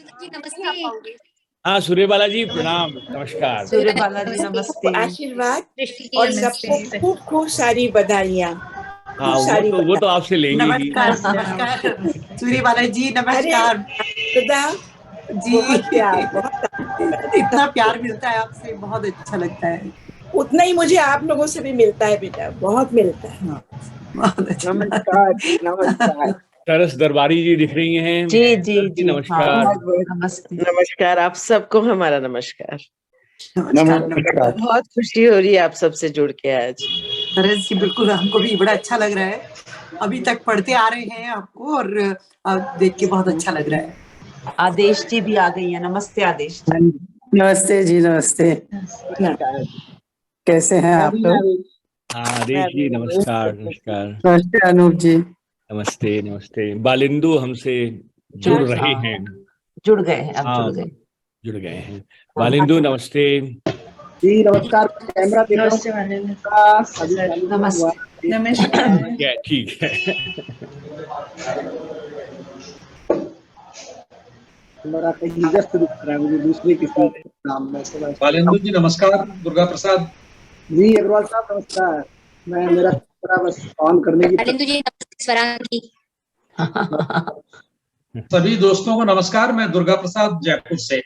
जी नमस्ते। हाँ सूर्यबाला जी प्रणाम, नमस्कार। सूर्यबाला जी नमस्ते। आशीर्वाद दृष्टि जी और नमस्ते। सबको खूब खूब सारी बधाइयाँ। हाँ वो तो आपसे लेंगे ही। नमस्कार सूर्यबाला जी, नमस्कार। सदा जी बहुत प्यार, बहुत आशीर्वाद। इतना प्यार मिलता है आपसे, बहुत अच्छा लगता है। उतना ही मुझे आप लोगों से भी मिलता है बेटा, बहुत मिलता है। बहुत अच्छा। नमस्कार जी, नमस्कार। तरस दरबारी जी दिख रही हैं। जी जी जी, नमस्कार। हाँ, नमस्ते। नमस्कार, आप सबको हमारा नमस्कार। नमस्कार। बहुत खुशी हो रही है आप सबसे जुड़ के आज। तरस जी, बिल्कुल हमको भी बड़ा अच्छा लग रहा है। अभी तक पढ़ते आ रहे हैं आपको, और अब देख के बहुत अच्छा लग रहा है। आदेश जी भी आ गई है। नमस्ते आदेश जी। नमस्ते जी, नमस्ते। कैसे हैं आप लोग? हाँ आदेश जी नमस्कार। नमस्कार। नमस्ते अनूप जी। नमस्ते नमस्ते। बालिंदु हमसे जुड़ रहे हैं। जुड़ गए हैं, अब हाँ जुड़ गए। जुड़ गए हैं। बालिंदु नमस्ते। जी नमस्कार। कैमरा देख रहा हूँ। नमस्ते। नमस्कार। ठीक है। मेरा कहीं व्यस्त दिख रहा है मुझे दूसरे किसी नाम में। बालेंदु जी नमस्कार। दुर्गा प्रसाद जी अग्रवाल साहब नमस्कार। मैं मेरा कैमरा बस ऑन करने की बालेंदु जी नमस्ते। स्वरांगी सभी दोस्तों को नमस्कार। मैं दुर्गा प्रसाद जयपुर से।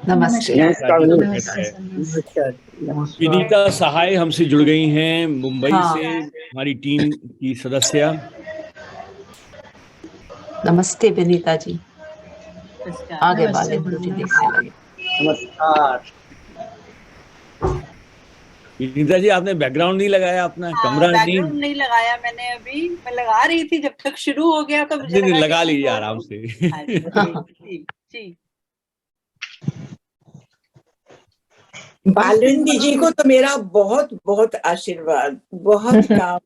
नमस्ते। नमस्कार। विनीता सहाय हमसे जुड़ गई हैं मुंबई हाँ। से, हमारी टीम की सदस्य। नमस्ते विनीता जी। आगे बालेंदु जी देखने लगे। नमस्कार। विनीता जी आपने बैकग्राउंड नहीं लगाया, अपना कमरा बैकग्राउंड नहीं लगाया मैंने, अभी मैं लगा रही थी, जब तक शुरू हो गया तो मुझे नहीं लगा लगा कि लीजिए तो- आराम से। जी जी। बालेंदु जी को तो मेरा बहुत बहुत आशीर्वाद, बहुत काम,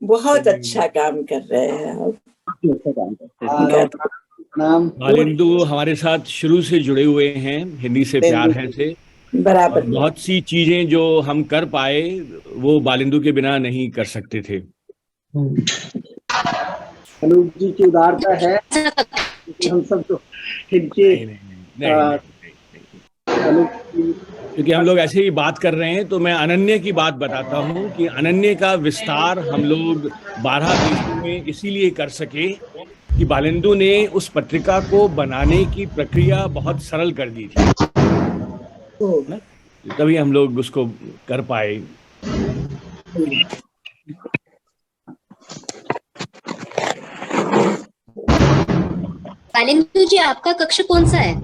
बहुत अच्छा काम कर रहे हैं आप। नाम बालिंदु हमारे साथ शुरू से जुड़े हुए हैं, हिंदी से प्यार है से। बराबर। बहुत सी चीजें जो हम कर पाए वो बालिंदु के बिना नहीं कर सकते थे। अनूप जी की उदारता है कि हम सब तो इनके क्योंकि हम लोग ऐसे ही बात कर रहे हैं तो मैं अनन्य की बात बताता हूँ कि अनन्य का विस्तार हम लोग 12 देशों में इसीलिए कर सके कि बालिंदु ने उस पत्रिका को बनाने की प्रक्रिया बहुत सरल कर दी थी, तभी हम लोग उसको कर पाए। बालेंदु जी आपका कक्ष कौन सा है?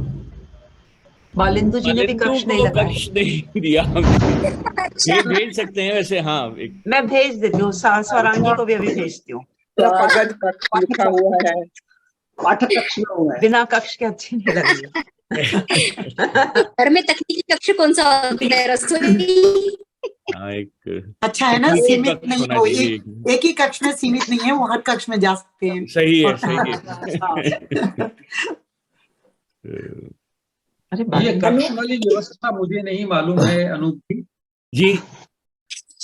बालेंदु जी ने भी कक्ष नहीं लगाया। कक्ष नहीं दिया हमने। ये भेज सकते हैं वैसे। हाँ मैं भेज देती हूँ, स्वरांगी को भी अभी भेजती हूँ। पाठक कक्ष लिखा हुआ है। पाठक कक्ष में हुआ है। बिना कक्ष के अच्छी नहीं लगेगी। घर में तकनीकी कक्ष कौन सा होता है? रसोई? हाँ एक अच्छा है ना, सीमित नहीं हो, एक ही कक्ष में सीमित नहीं है, वो हर कक्ष में जा सकते हैं। सही है, सही है। ये कक्ष वाली व्यवस्था मुझे नहीं मालूम है अनूप जी।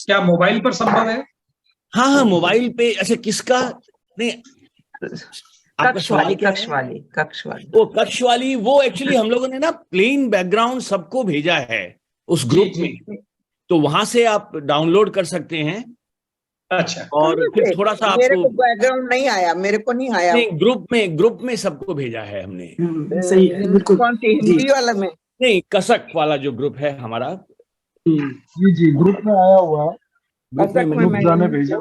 क्या मोबाइल पर संभव है? हाँ हाँ मोबाइल पे। अच्छा किसका? नहीं कक्ष वाली वो कक्ष वाली वो एक्चुअली हम लोगों ने ना प्लेन बैकग्राउंड सबको भेजा है उस ग्रुप में, तो वहां से आप डाउनलोड कर सकते हैं। अच्छा। और फिर थोड़ा सा मेरे आपको को बैकग्राउंड नहीं आया, मेरे को नहीं आया। नहीं ग्रुप में सबको भेजा है हमने। सही है, बिल्कुल। कौन सी हिंदी वाला में? नहीं कसक वाला जो ग्रुप है हमारा। जी ग्रुप में आया हुआ है। ग्रुप में जाने भेजा।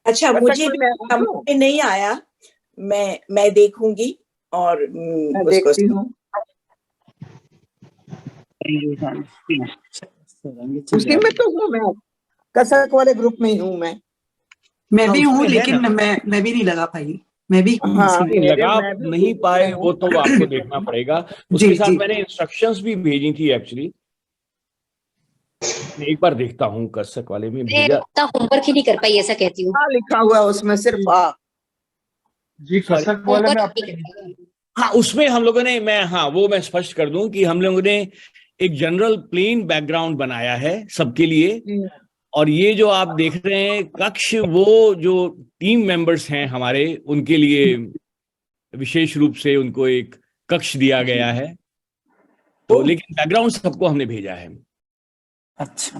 अच्छा मुझे भी नहीं आया, मैं देखूंगी और देखती हूँ। उसी में तो हूँ मैं, कसक वाले ग्रुप में ही हूँ मैं भी हूँ, लेकिन मैं भी नहीं लगा पाई। मैं भी लगा नहीं पाए वो तो आपको देखना पड़ेगा। उसके साथ मैंने इंस्ट्रक्शंस भी भेजी थी एक्चुअली। मैं एक बार देखता हूँ कसक वाले में भेजा। होमवर्क ही नहीं कर पाई ऐसा कहती हूँ। लिखा हुआ उसमें सिर्फ जी कसक वाले में हाँ उसमें हम लोगों ने वो मैं स्पष्ट कर दूं कि हम लोगों ने एक जनरल प्लेन बैकग्राउंड बनाया है सबके लिए। और ये जो आप देख रहे हैं कक्ष, वो जो टीम मेंबर्स हैं हमारे उनके लिए विशेष रूप से उनको एक कक्ष दिया गया है। तो लेकिन बैकग्राउंड सबको हमने भेजा है। अच्छा,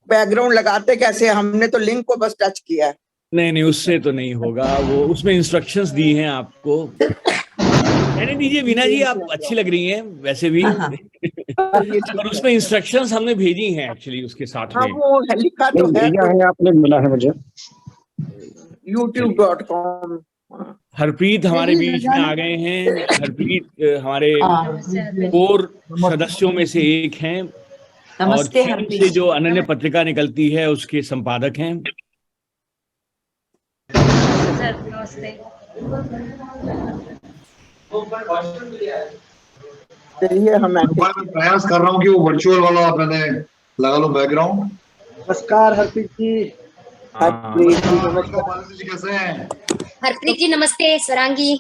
बैकग्राउंड लगाते कैसे? हमने तो लिंक को बस टच किया है। नहीं, उससे तो नहीं होगा, वो उसमें इंस्ट्रक्शंस दी हैं आपको। कहने दीजिए वीना जी, आप अच्छी लग रही हैं वैसे भी। और उसमें इंस्ट्रक्शंस हमने भेजी हैं एक्चुअली उसके साथ में। वो लिखा तो है, आपने मिला है मुझे youtube.com। हरप्रीत हमारे बीच में आ गए हैं। हरप्रीत हमारे कोर सदस्यों में से एक हैं। नमस्ते और हरप्रीत से जो अनन्य पत्रिका निकलती है उसके संपादक हैं। चलिए, हम प्रयास कर रहा हूँ कि वो वर्चुअल वाला मैंने लगा लो बैकग्राउंड। नमस्कार हरप्रीत जी। हरप्रीत जी नमस्कार। बालाजी जी कैसे हैं? हरप्रीत जी नमस्ते। स्वरांगी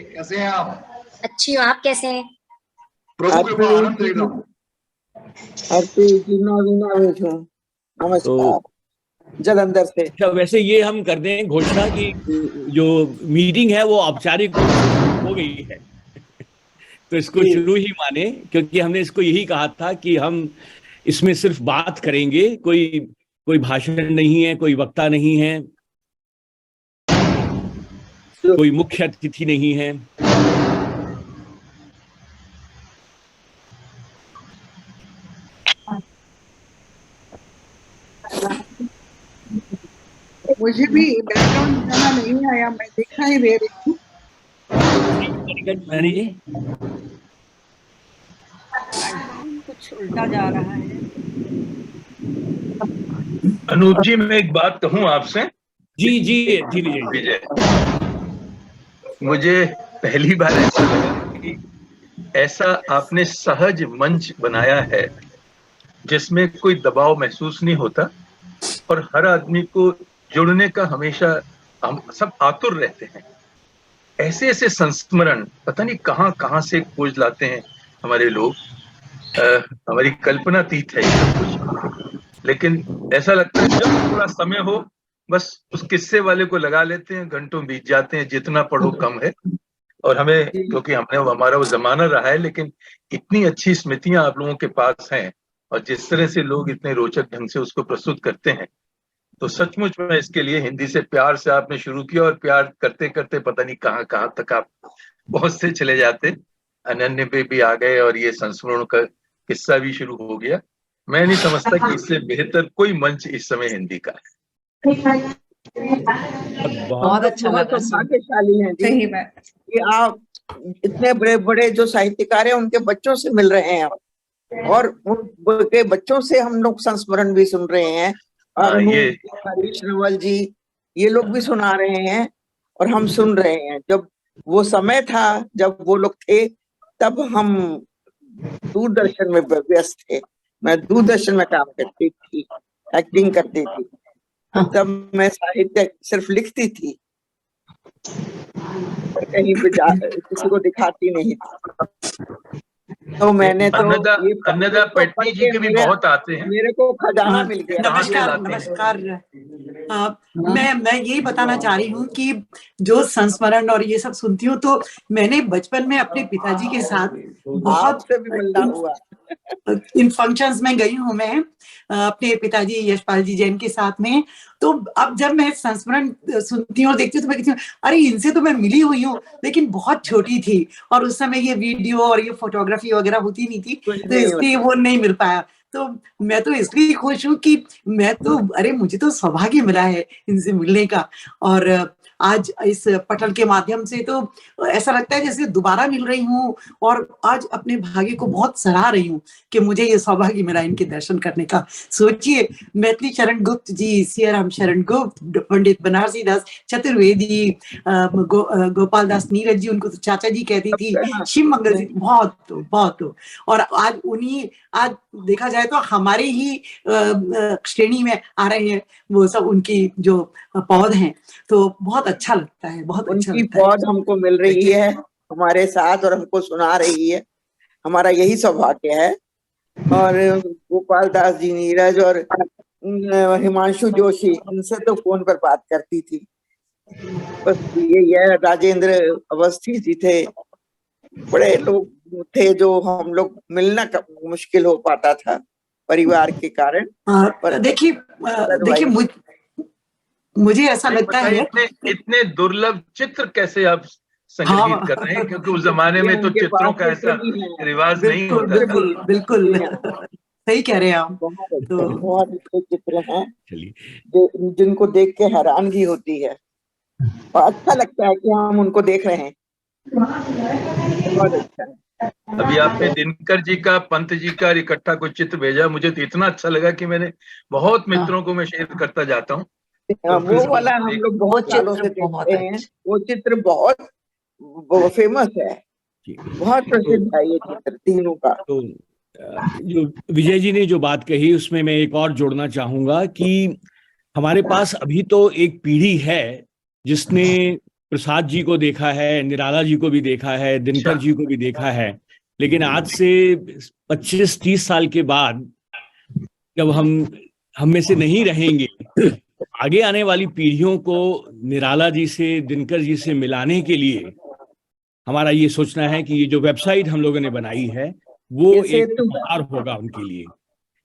कैसे हैं आप? अच्छी हूँ, आप कैसे हैं? प्रभु कृपा आनंद एकदम। हरप्रीत जी नमस्कार जलंधर से। अच्छा, वैसे ये हम कर दें घोषणा की जो मीटिंग है वो औपचारिक हो गई है। तो इसको शुरू ही माने, क्योंकि हमने इसको यही कहा था कि हम इसमें सिर्फ बात करेंगे, कोई भाषण नहीं है, कोई वक्ता नहीं है, कोई मुख्य अतिथि नहीं है। मुझे भी बैकग्राउंड गाना नहीं आया, मैं दिखा ही दे रही हूँ। कुछ उल्टा जा रहा है। अनूप जी, मैं एक बात कहूं आपसे। जी धीरे। मुझे पहली बार ऐसा लगा कि ऐसा आपने सहज मंच बनाया है जिसमें कोई दबाव महसूस नहीं होता और हर आदमी को जुड़ने का हमेशा हम सब आतुर रहते हैं। ऐसे ऐसे संस्मरण पता नहीं कहां से खोज लाते हैं हमारे लोग। हमारी कल्पनातीत है ये सब कुछ, लेकिन ऐसा लगता है जब थोड़ा समय हो बस उस किस्से वाले को लगा लेते हैं, घंटों बीत जाते हैं, जितना पढ़ो कम है। और हमें, क्योंकि हमारा वो जमाना रहा है, लेकिन इतनी अच्छी स्मृतियां आप लोगों के पास हैं और जिस तरह से लोग इतने रोचक ढंग से उसको प्रस्तुत करते हैं, तो सचमुच में इसके लिए हिंदी से प्यार से आपने शुरू किया और प्यार करते करते पता नहीं कहां तक आप बहुत से चले जाते। अनन्य पे भी आ गए और ये संस्मरण का किस्सा भी शुरू हो गया। मैं नहीं समझता कि इससे बेहतर कोई मंच इस समय हिंदी का है। बहुत अच्छा लगा। भाग्यशाली हैं जी। सही बात। कि आप इतने बड़े बड़े जो साहित्यकार हैं उनके बच्चों से मिल रहे हैं और उनके बच्चों से हम लोग संस्मरण भी सुन रहे हैं। और हरीश रावल जी ये लोग भी सुना रहे हैं और हम सुन रहे हैं। जब वो समय था जब वो लोग थे तब हम दूरदर्शन में व्यस्त थे। मैं दूरदर्शन में काम करती थी, एक्टिंग करती थी। तब मैं साहित्य सिर्फ लिखती थी, कहीं पे किसी को दिखाती नहीं थी। तो मैंने तो अन्नदा पटनी जी के भी बहुत आते हैं। मेरे को खजाना मिल गया। नमस्कार। मैं यही बताना चाह रही हूँ कि जो संस्मरण और ये सब सुनती हूँ तो मैंने बचपन में अपने पिताजी के साथ बहुत से भी मिलना हुआ। इन फंक्शंस में गई हूँ मैं अपने पिताजी यशपाल जी जैन के साथ में। तो अब जब मैं संस्मरण सुनती हूँ और देखती हूँ तो मैं कहती हूँ अरे इनसे तो मैं मिली हुई हूँ, लेकिन बहुत छोटी थी और उस समय ये वीडियो और ये फोटोग्राफी वगैरह होती नहीं थी, तो इसलिए वो नहीं मिल पाया। तो मैं तो इसलिए खुश हूँ कि मुझे तो सौभाग्य मिला है इनसे मिलने का। और आज इस पटल के माध्यम से तो ऐसा लगता है जैसे दोबारा मिल रही हूँ और आज अपने भाग्य को बहुत सराह रही हूँ कि मुझे ये सौभाग्य मिला इनके दर्शन करने का। सोचिए, मैथिली शरण गुप्त जी, सियाराम शरण गुप्त, पंडित बनारसी दास चतुर्वेदी, गोपाल दास नीरज जी, उनको तो चाचा जी कहती थी, शिव मंगल जी, बहुत। और आज देखा जाए तो हमारे ही श्रेणी में आ रहे हैं वो सब, उनकी जो पौध हैं। तो बहुत अच्छा लगता है, बहुत अच्छा लगता है। पौध हमको मिल रही है हमारे साथ और हमको सुना रही है, हमारा यही सौभाग्य है। और गोपाल दास जी, नीरज और हिमांशु जोशी, इनसे तो फोन पर बात करती थी। बस ये राजेंद्र अवस्थी जी थे, बड़े लोग थे जो हम लोग मिलना मुश्किल हो पाता था परिवार के कारण। पर देखिए मुझे ऐसा लगता है इतने दुर्लभ चित्र कैसे आप संग्रहित कर रहे हैं, क्योंकि उस जमाने में तो चित्रों का ऐसा रिवाज नहीं होता। बिल्कुल बिल्कुल सही कह रहे हैं आप। बहुत अच्छे चित्र हैं जिनको देख के हैरानगी होती है और अच्छा लगता है कि हम उनको देख रहे हैं। बहुत अच्छा है। अभी आपने दिनकर जी का, पंत जी का इकट्ठा कुछ चित्र भेजा, मुझे तो इतना अच्छा लगा कि मैंने बहुत मित्रों को मैं शेयर करता जाता हूँ। वो वाला हम लोग बहुत सालों से देखते हैं, वो चित्र बहुत फेमस है, बहुत प्रसिद्ध है ये चित्र तीनों का। तो जो विजय जी ने जो बात कही उसमें मैं एक और जोड़ना चाहूंगा कि हमारे पास अभी तो एक पीढ़ी है जिसने प्रसाद जी को देखा है, निराला जी को भी देखा है, दिनकर जी को भी देखा है, लेकिन आज से 25-30 साल के बाद जब हम में से नहीं रहेंगे, आगे आने वाली पीढ़ियों को निराला जी से, दिनकर जी से मिलाने के लिए हमारा ये सोचना है कि ये जो वेबसाइट हम लोगों ने बनाई है वो एक उपहार होगा उनके लिए,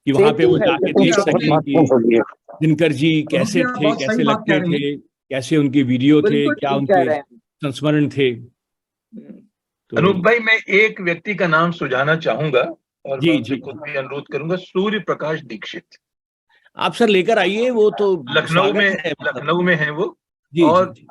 कि वहां पे वो जाके देख सकें कि दिनकर जी कैसे थे, कैसे लगते थे, कैसे उनके वीडियो थे, क्या उनके संस्मरण थे। अनूप भाई, मैं एक व्यक्ति का नाम सुझाना चाहूंगा और मैं उनसे खुद भी अनुरोध करूंगा, सूर्य प्रकाश दीक्षित। आप सर लेकर आइए, वो तो लखनऊ में है वो। जी, और जी।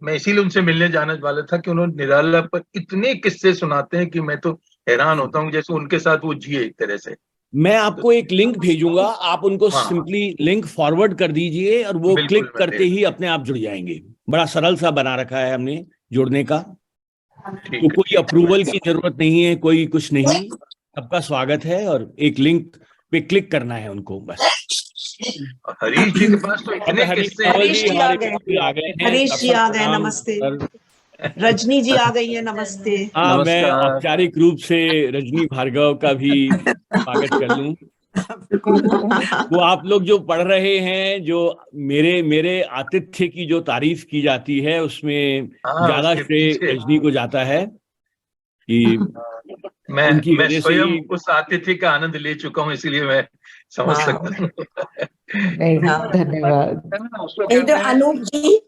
मैं इसीलिए उनसे मिलने जाने वाला था कि उन्होंने निराला पर इतने किस्से सुनाते हैं कि मैं तो हैरान होता हूँ, जैसे उनके साथ वो जिए एक तरह से। मैं आपको एक लिंक भेजूंगा, आप उनको सिंपली लिंक फॉरवर्ड कर दीजिए और वो क्लिक करते ही अपने आप जुड़ जाएंगे। बड़ा सरल सा बना रखा है हमने जुड़ने का, तो कोई अप्रूवल की जरूरत नहीं है, कोई कुछ नहीं, सबका स्वागत है और एक लिंक पे क्लिक करना है उनको बस। हरीश जी के पास तो इतने किस्से। हरीश जी आ गए, हरीश जी आ गए, नमस्ते। रजनी जी आ गई है, नमस्ते। हाँ, मैं औपचारिक रूप से रजनी भार्गव का भी स्वागत कर लूं। वो आप लोग जो पढ़ रहे हैं, जो मेरे आतिथ्य की जो तारीफ की जाती है, उसमें ज्यादा श्रेय रजनी को जाता है कि मैं स्वयं उस आतिथ्य का आनंद ले चुका हूँ, इसीलिए मैं समझ सकता हूँ। धन्यवाद। अनूप जी,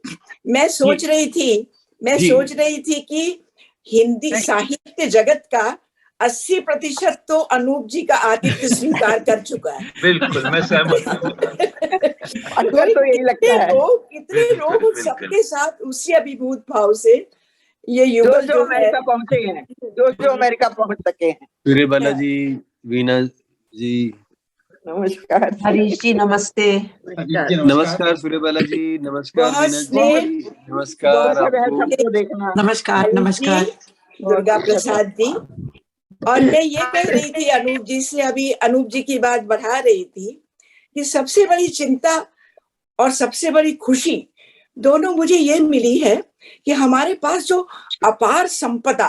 मैं सोच रही थी कि हिंदी साहित्य जगत का 80% तो अनूप जी का आतिथ्य स्वीकार कर चुका है। बिल्कुल, मैं सहमत हूँ। तो यही लगता है कितने लोग सबके साथ उसी अभिभूत भाव से ये युगल जो अमेरिका पहुंचे हैं, जो अमेरिका पहुंच सके हैं। सूर्यबाला जी, वीना जी, नमस्कार। हरीश जी नमस्ते। नमस्कार सूर्यबाला जी, नमस्कार वीना जी, नमस्कार आपको। नमस्कार नमस्कार दुर्गा प्रसाद जी। और मैं ये कह रही थी अनूप जी से, अभी अनूप जी की बात बढ़ा रही थी कि सबसे बड़ी चिंता और सबसे बड़ी खुशी दोनों मुझे ये मिली है कि हमारे पास जो अपार संपदा,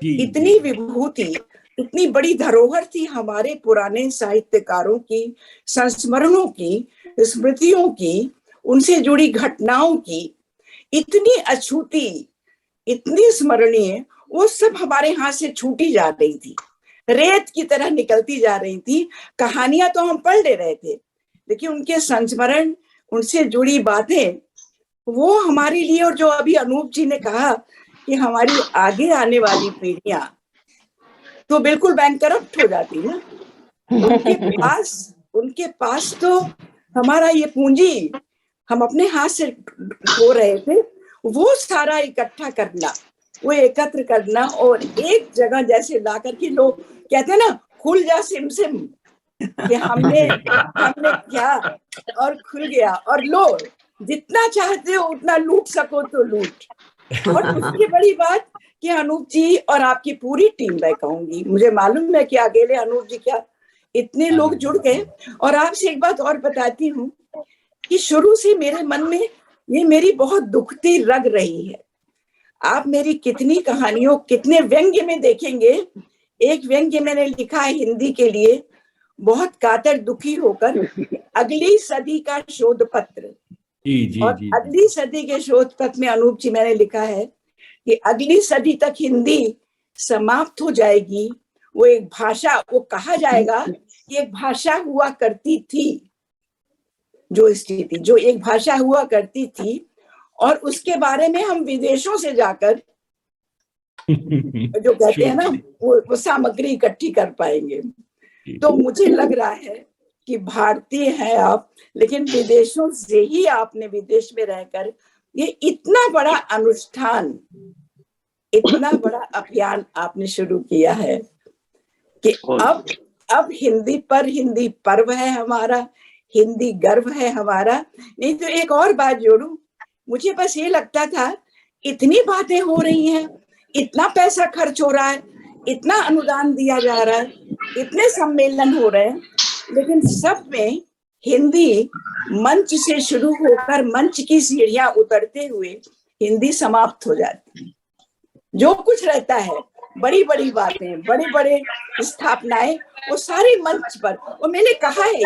इतनी विभूति, इतनी बड़ी धरोहर थी हमारे पुराने साहित्यकारों की, संस्मरणों की, स्मृतियों की, उनसे जुड़ी घटनाओं की, इतनी अछूती, इतनी स्मरणीय, वो सब हमारे हाथ से छूटी जा रही थी, रेत की तरह निकलती जा रही थी। कहानियां तो हम पढ़ ले रहे थे, लेकिन उनके संस्मरण, उनसे जुड़ी बातें, वो हमारे लिए, और जो अभी अनूप जी ने कहा कि हमारी आगे आने वाली पीढ़ियां तो बिल्कुल बैंकरप्ट हो जाती ना। उनके पास तो हमारा ये पूंजी हम अपने हाथ से खो रहे थे, वो सारा इकट्ठा करना, वो एकत्र करना और एक जगह जैसे ला करके, लोग कहते हैं ना, खुल जा सिमसिम, कि हमने क्या और खुल गया, और लो जितना चाहते हो उतना लूट सको तो लूट। और उसकी बड़ी बात कि अनूप जी और आपकी पूरी टीम, मैं कहूंगी, मुझे मालूम है कि अकेले अनूप जी क्या, इतने लोग जुड़ गए। और आपसे एक बात और बताती हूँ कि शुरू से मेरे मन में ये मेरी बहुत दुखती रग रही है। आप मेरी कितनी कहानियों, कितने व्यंग्य में देखेंगे, एक व्यंग्य मैंने लिखा है हिंदी के लिए, बहुत कातर दुखी होकर, अगली सदी का शोध पत्र, जी और जी अगली सदी के शोध पत्र में अनूप जी मैंने लिखा है कि अगली सदी तक हिंदी समाप्त हो जाएगी। वो एक भाषा, वो कहा जाएगा कि एक भाषा हुआ करती थी, जो स्थिति, जो एक भाषा हुआ करती थी, और उसके बारे में हम विदेशों से जाकर जो कहते हैं ना, वो सामग्री इकट्ठी कर पाएंगे। तो मुझे लग रहा है कि भारतीय हैं आप, लेकिन विदेशों से ही आपने, विदेश में रहकर ये इतना बड़ा अनुष्ठान, इतना बड़ा अभियान आपने शुरू किया है कि अब हिंदी पर, हिंदी पर्व है हमारा, हिंदी गर्व है हमारा। नहीं तो एक और बात जोड़ूं, मुझे बस ये लगता था इतनी बातें हो रही हैं, इतना पैसा खर्च हो रहा है, इतना अनुदान दिया जा रहा है, इतने सम्मेलन हो रहे हैं, लेकिन सब में हिंदी मंच से शुरू होकर मंच की सीढ़ियां उतरते हुए हिंदी समाप्त हो जाती है। जो कुछ रहता है, बड़ी बड़ी बातें, बड़े बड़े स्थापनाएं, वो सारी मंच पर। और मैंने कहा है, ये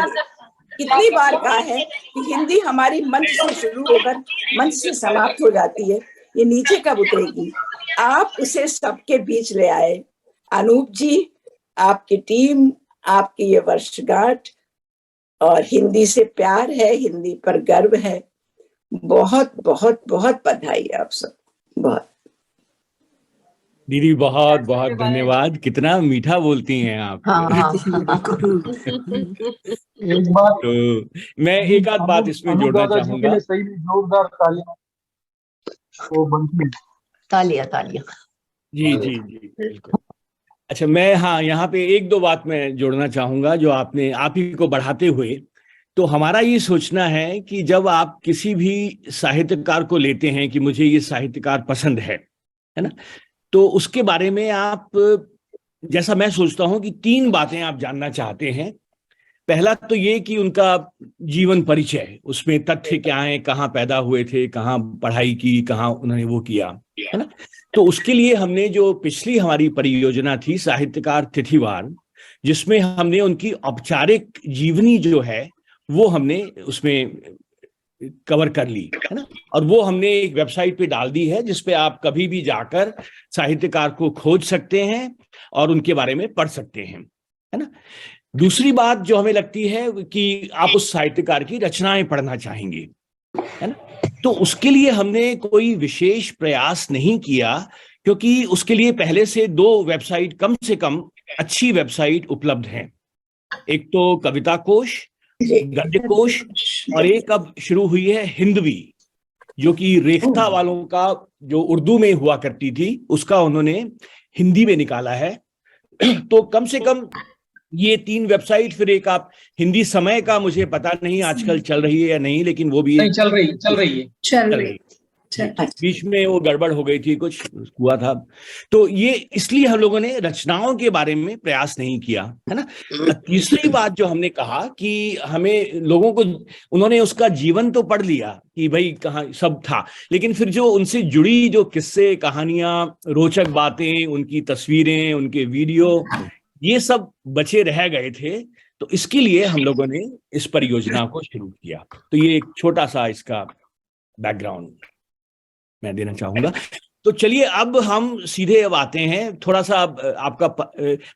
कितनी बार कहा है कि हिंदी हमारी मंच से शुरू होकर मंच से समाप्त हो जाती है, ये नीचे कब उतरेगी? आप उसे सबके बीच ले आए अनूप जी, आपकी टीम, आपकी ये वर्षगांठ, और हिंदी से प्यार है, हिंदी पर गर्व है। बहुत बहुत बहुत बधाई आप सब। बहुत दीदी, बहुत बहुत धन्यवाद। कितना मीठा बोलती हैं आप। एक बात, तो मैं एक आध बात इसमें जोड़ना चाहूंगा। सही में जोरदार तालियां। तो बनती तालियां तालियां। जी जी जी बिल्कुल। अच्छा, मैं यहाँ पे एक दो बात मैं जोड़ना चाहूंगा जो आपने, आप ही को बढ़ाते हुए। तो हमारा ये सोचना है कि जब आप किसी भी साहित्यकार को लेते हैं कि मुझे ये साहित्यकार पसंद है ना, तो उसके बारे में आप, जैसा मैं सोचता हूं कि 3 बातें आप जानना चाहते हैं। पहला तो ये कि उनका जीवन परिचय, उसमें तथ्य क्या है, कहाँ पैदा हुए थे, कहाँ पढ़ाई की, कहाँ उन्होंने वो किया, है ना। तो उसके लिए हमने जो पिछली हमारी परियोजना थी साहित्यकार तिथिवार, जिसमें हमने उनकी औपचारिक जीवनी जो है वो हमने उसमें कवर कर ली, है ना। और वो हमने एक वेबसाइट पे डाल दी है, जिसपे आप कभी भी जाकर साहित्यकार को खोज सकते हैं और उनके बारे में पढ़ सकते हैं, है ना। दूसरी बात जो हमें लगती है कि आप उस साहित्यकार की रचनाएं पढ़ना चाहेंगे, है ना। तो उसके लिए हमने कोई विशेष प्रयास नहीं किया, क्योंकि उसके लिए पहले से 2 वेबसाइट, कम से कम अच्छी वेबसाइट उपलब्ध हैं। एक तो कविता कोश, गद्य कोश, और एक अब शुरू हुई है हिंदवी, जो कि रेख्ता वालों का जो उर्दू में हुआ करती थी, उसका उन्होंने हिंदी में निकाला है। तो कम से कम ये 3 वेबसाइट, फिर एक आप हिंदी समय का, मुझे पता नहीं आजकल चल रही है या नहीं, लेकिन वो भी चल रही है। बीच में वो गड़बड़ हो गई थी, कुछ हुआ था। तो ये इसलिए हम लोगों ने रचनाओं के बारे में प्रयास नहीं किया, है ना। तीसरी बात जो हमने कहा कि हमें लोगों को, उन्होंने उसका जीवन तो पढ़ लिया कि भाई कहाँ सब था, लेकिन फिर जो उनसे जुड़ी जो किस्से, कहानियां, रोचक बातें, उनकी तस्वीरें, उनके वीडियो, ये सब बचे रह गए थे। तो इसके लिए हम लोगों ने इस परियोजना को शुरू किया। तो ये एक छोटा सा इसका बैकग्राउंड मैं देना चाहूंगा। तो चलिए अब हम सीधे अब आते हैं, थोड़ा सा आपका,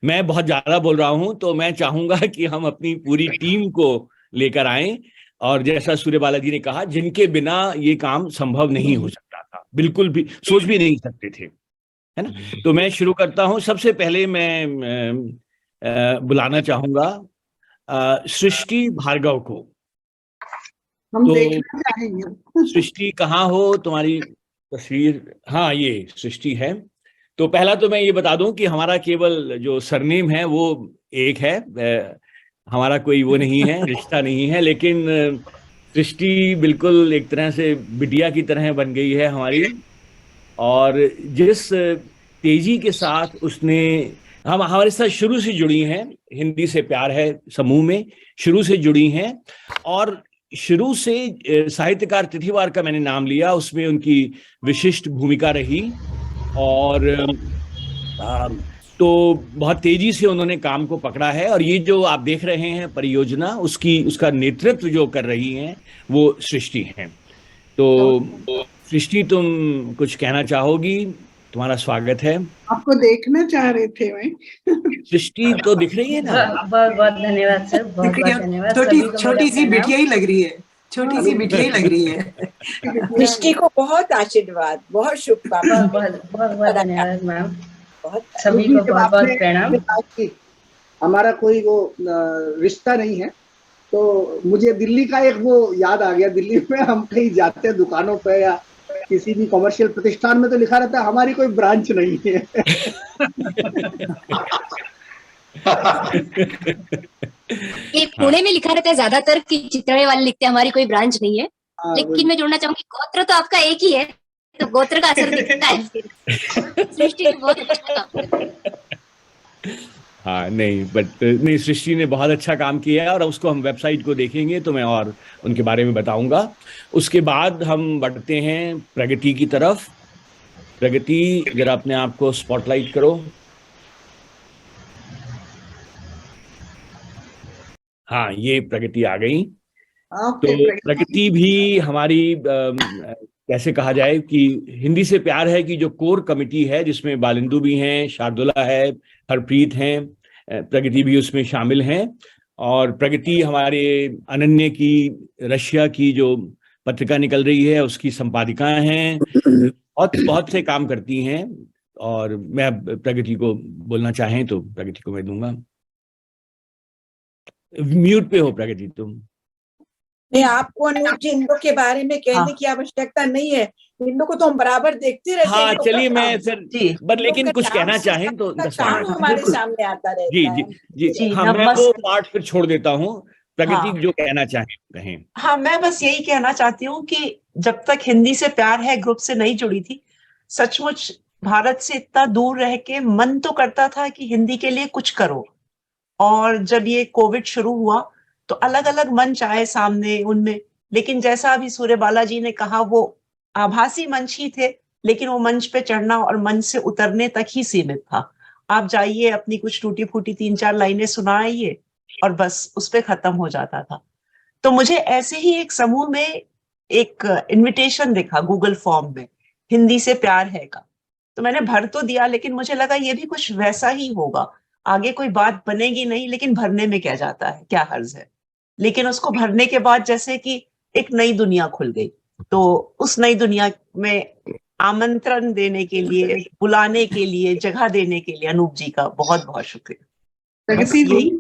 मैं बहुत ज्यादा बोल रहा हूं, तो मैं चाहूंगा कि हम अपनी पूरी टीम को लेकर आएं, और जैसा सूर्यबाला जी ने कहा, जिनके बिना ये काम संभव नहीं हो सकता था, बिल्कुल भी सोच भी नहीं सकते थे, है ना। तो मैं शुरू करता हूं। सबसे पहले मैं बुलाना चाहूंगा सृष्टि भार्गव को। हम तो देखना चाहेंगे। सृष्टि कहाँ हो, तुम्हारी तस्वीर? हाँ, ये सृष्टि है। तो पहला तो मैं ये बता दूं कि हमारा केवल जो सरनेम है वो एक है, हमारा कोई वो नहीं है, रिश्ता नहीं है, लेकिन सृष्टि बिल्कुल एक तरह से बिटिया की तरह बन गई है हमारी। और जिस तेजी के साथ उसने, हम हमारे साथ शुरू से जुड़ी हैं, हिंदी से प्यार है समूह में शुरू से जुड़ी हैं, और शुरू से साहित्यकार तिथिवार का मैंने नाम लिया, उसमें उनकी विशिष्ट भूमिका रही। और तो बहुत तेजी से उन्होंने काम को पकड़ा है, और ये जो आप देख रहे हैं परियोजना, उसका नेतृत्व जो कर रही हैं वो सृष्टि हैं। तो सृष्टि, तुम कुछ कहना चाहोगी? तुम्हारा स्वागत है। आपको देखना चाह रहे थे मैं। सृष्टि तो दिख रही है ना? बहुत बहुत धन्यवाद सर, बहुत बहुत धन्यवाद। छोटी सी बिटिया ही लग रही है, छोटी सी बिटिया ही लग रही है। सृष्टि को बहुत आशीर्वाद, बहुत शुभकामनाएं। बहुत बहुत धन्यवाद मैम, बहुत सभी को बहुत बहुत प्रणाम। हमारा कोई वो रिश्ता नहीं है, तो मुझे दिल्ली का एक वो याद आ गया। दिल्ली में हम कहीं जाते हैं दुकानों पे या किसी भी कमर्शियल प्रतिष्ठान में, तो लिखा रहता है हमारी कोई ब्रांच नहीं है। ये पुणे में लिखा रहता है ज्यादातर कि चित्रण वाले लिखते हैं हमारी कोई ब्रांच नहीं है, लेकिन मैं जोड़ना चाहूंगी गोत्र तो आपका एक ही है, तो गोत्र का असर दिखता है। सृष्टि ने बहुत अच्छा काम किया। हाँ, नहीं, सृष्टि ने बहुत अच्छा काम किया है और उसको हम वेबसाइट को देखेंगे तो मैं और उनके बारे में बताऊंगा। उसके बाद हम बढ़ते हैं प्रगति की तरफ। प्रगति, जरा अपने आप को स्पॉटलाइट करो। हाँ, ये प्रगति आ गई। तो प्रगति भी हमारी कैसे कहा जाए कि हिंदी से प्यार है की जो कोर कमेटी है, जिसमें बालिंदु भी हैं, शार्दुला है, हरप्रीत हैं, प्रगति भी उसमें शामिल हैं। और प्रगति हमारे अनन्य की रशिया की जो पत्रिका निकल रही है उसकी संपादिका हैं, बहुत से काम करती हैं। और मैं प्रगति को बोलना चाहें तो प्रगति को मैं दूंगा। म्यूट पे हो प्रगति तुम। नहीं, आपको अनूप जी इन लोग के बारे में कहने की आवश्यकता नहीं है, इन लोग को तो हम बराबर देखते रहते हैं। हाँ, चलिए मैं फिर बट लेकिन कुछ कहना चाहें तो हमारे सामने आता रहता है। जी, हाँ, मैं वो पार्ट फिर छोड़ देता हूँ। प्रगति जो कहना चाहें कहें। हाँ, मैं बस यही कहना चाहती हूँ कि जब तक हिंदी से प्यार है ग्रुप से नहीं जुड़ी थी, सचमुच भारत से इतना दूर रह के मन तो करता था कि हिंदी के लिए कुछ करो। और जब ये कोविड शुरू हुआ तो अलग अलग मंच आए सामने उनमें, लेकिन जैसा अभी सूर्य बालाजी ने कहा, वो आभासी मंच ही थे, लेकिन वो मंच पे चढ़ना और मंच से उतरने तक ही सीमित था। आप जाइए, अपनी कुछ टूटी फूटी 3-4 लाइनें सुनाइए और बस उस पे खत्म हो जाता था। तो मुझे ऐसे ही एक समूह में एक इनविटेशन दिखा गूगल फॉर्म में, हिंदी से प्यार है का, तो मैंने भर तो दिया, लेकिन मुझे लगा ये भी कुछ वैसा ही होगा, आगे कोई बात बनेगी नहीं, लेकिन भरने में क्या जाता है, क्या हर्ज है। लेकिन उसको भरने के बाद जैसे कि एक नई दुनिया खुल गई। तो उस नई दुनिया में आमंत्रण देने के लिए, बुलाने के लिए, जगह देने के लिए अनूप जी का बहुत बहुत शुक्रिया। प्रगति जी,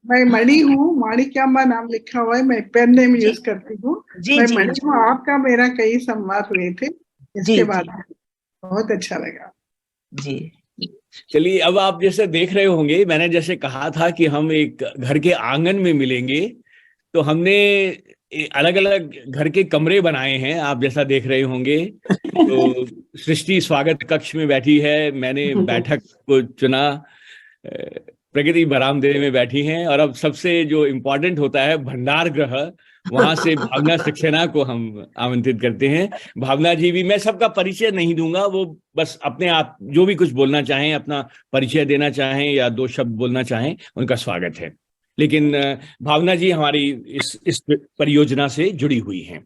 मैं मणि हूँ, माणिक्यांबा नाम लिखा हुआ है, मैं पेन नेम यूज करती हूँ। मैं मणि हूँ, आपका मेरा कई संवाद हुए थे इसके बाद, बहुत अच्छा लगा जी। चलिए, अब आप जैसे देख रहे होंगे, मैंने जैसे कहा था कि हम एक घर के आंगन में मिलेंगे, तो हमने अलग अलग घर के कमरे बनाए हैं, आप जैसा देख रहे होंगे। तो सृष्टि स्वागत कक्ष में बैठी है, मैंने बैठक को चुना, प्रगति बरामदे में बैठी हैं, और अब सबसे जो इम्पोर्टेंट होता है भंडार गृह, वहां से भावना सक्सेना को हम आमंत्रित करते हैं। भावना जी भी, मैं सबका परिचय नहीं दूंगा, वो बस अपने आप जो भी कुछ बोलना चाहें, अपना परिचय देना चाहें या 2 शब्द बोलना चाहें, उनका स्वागत है। लेकिन भावना जी हमारी इस परियोजना से जुड़ी हुई हैं।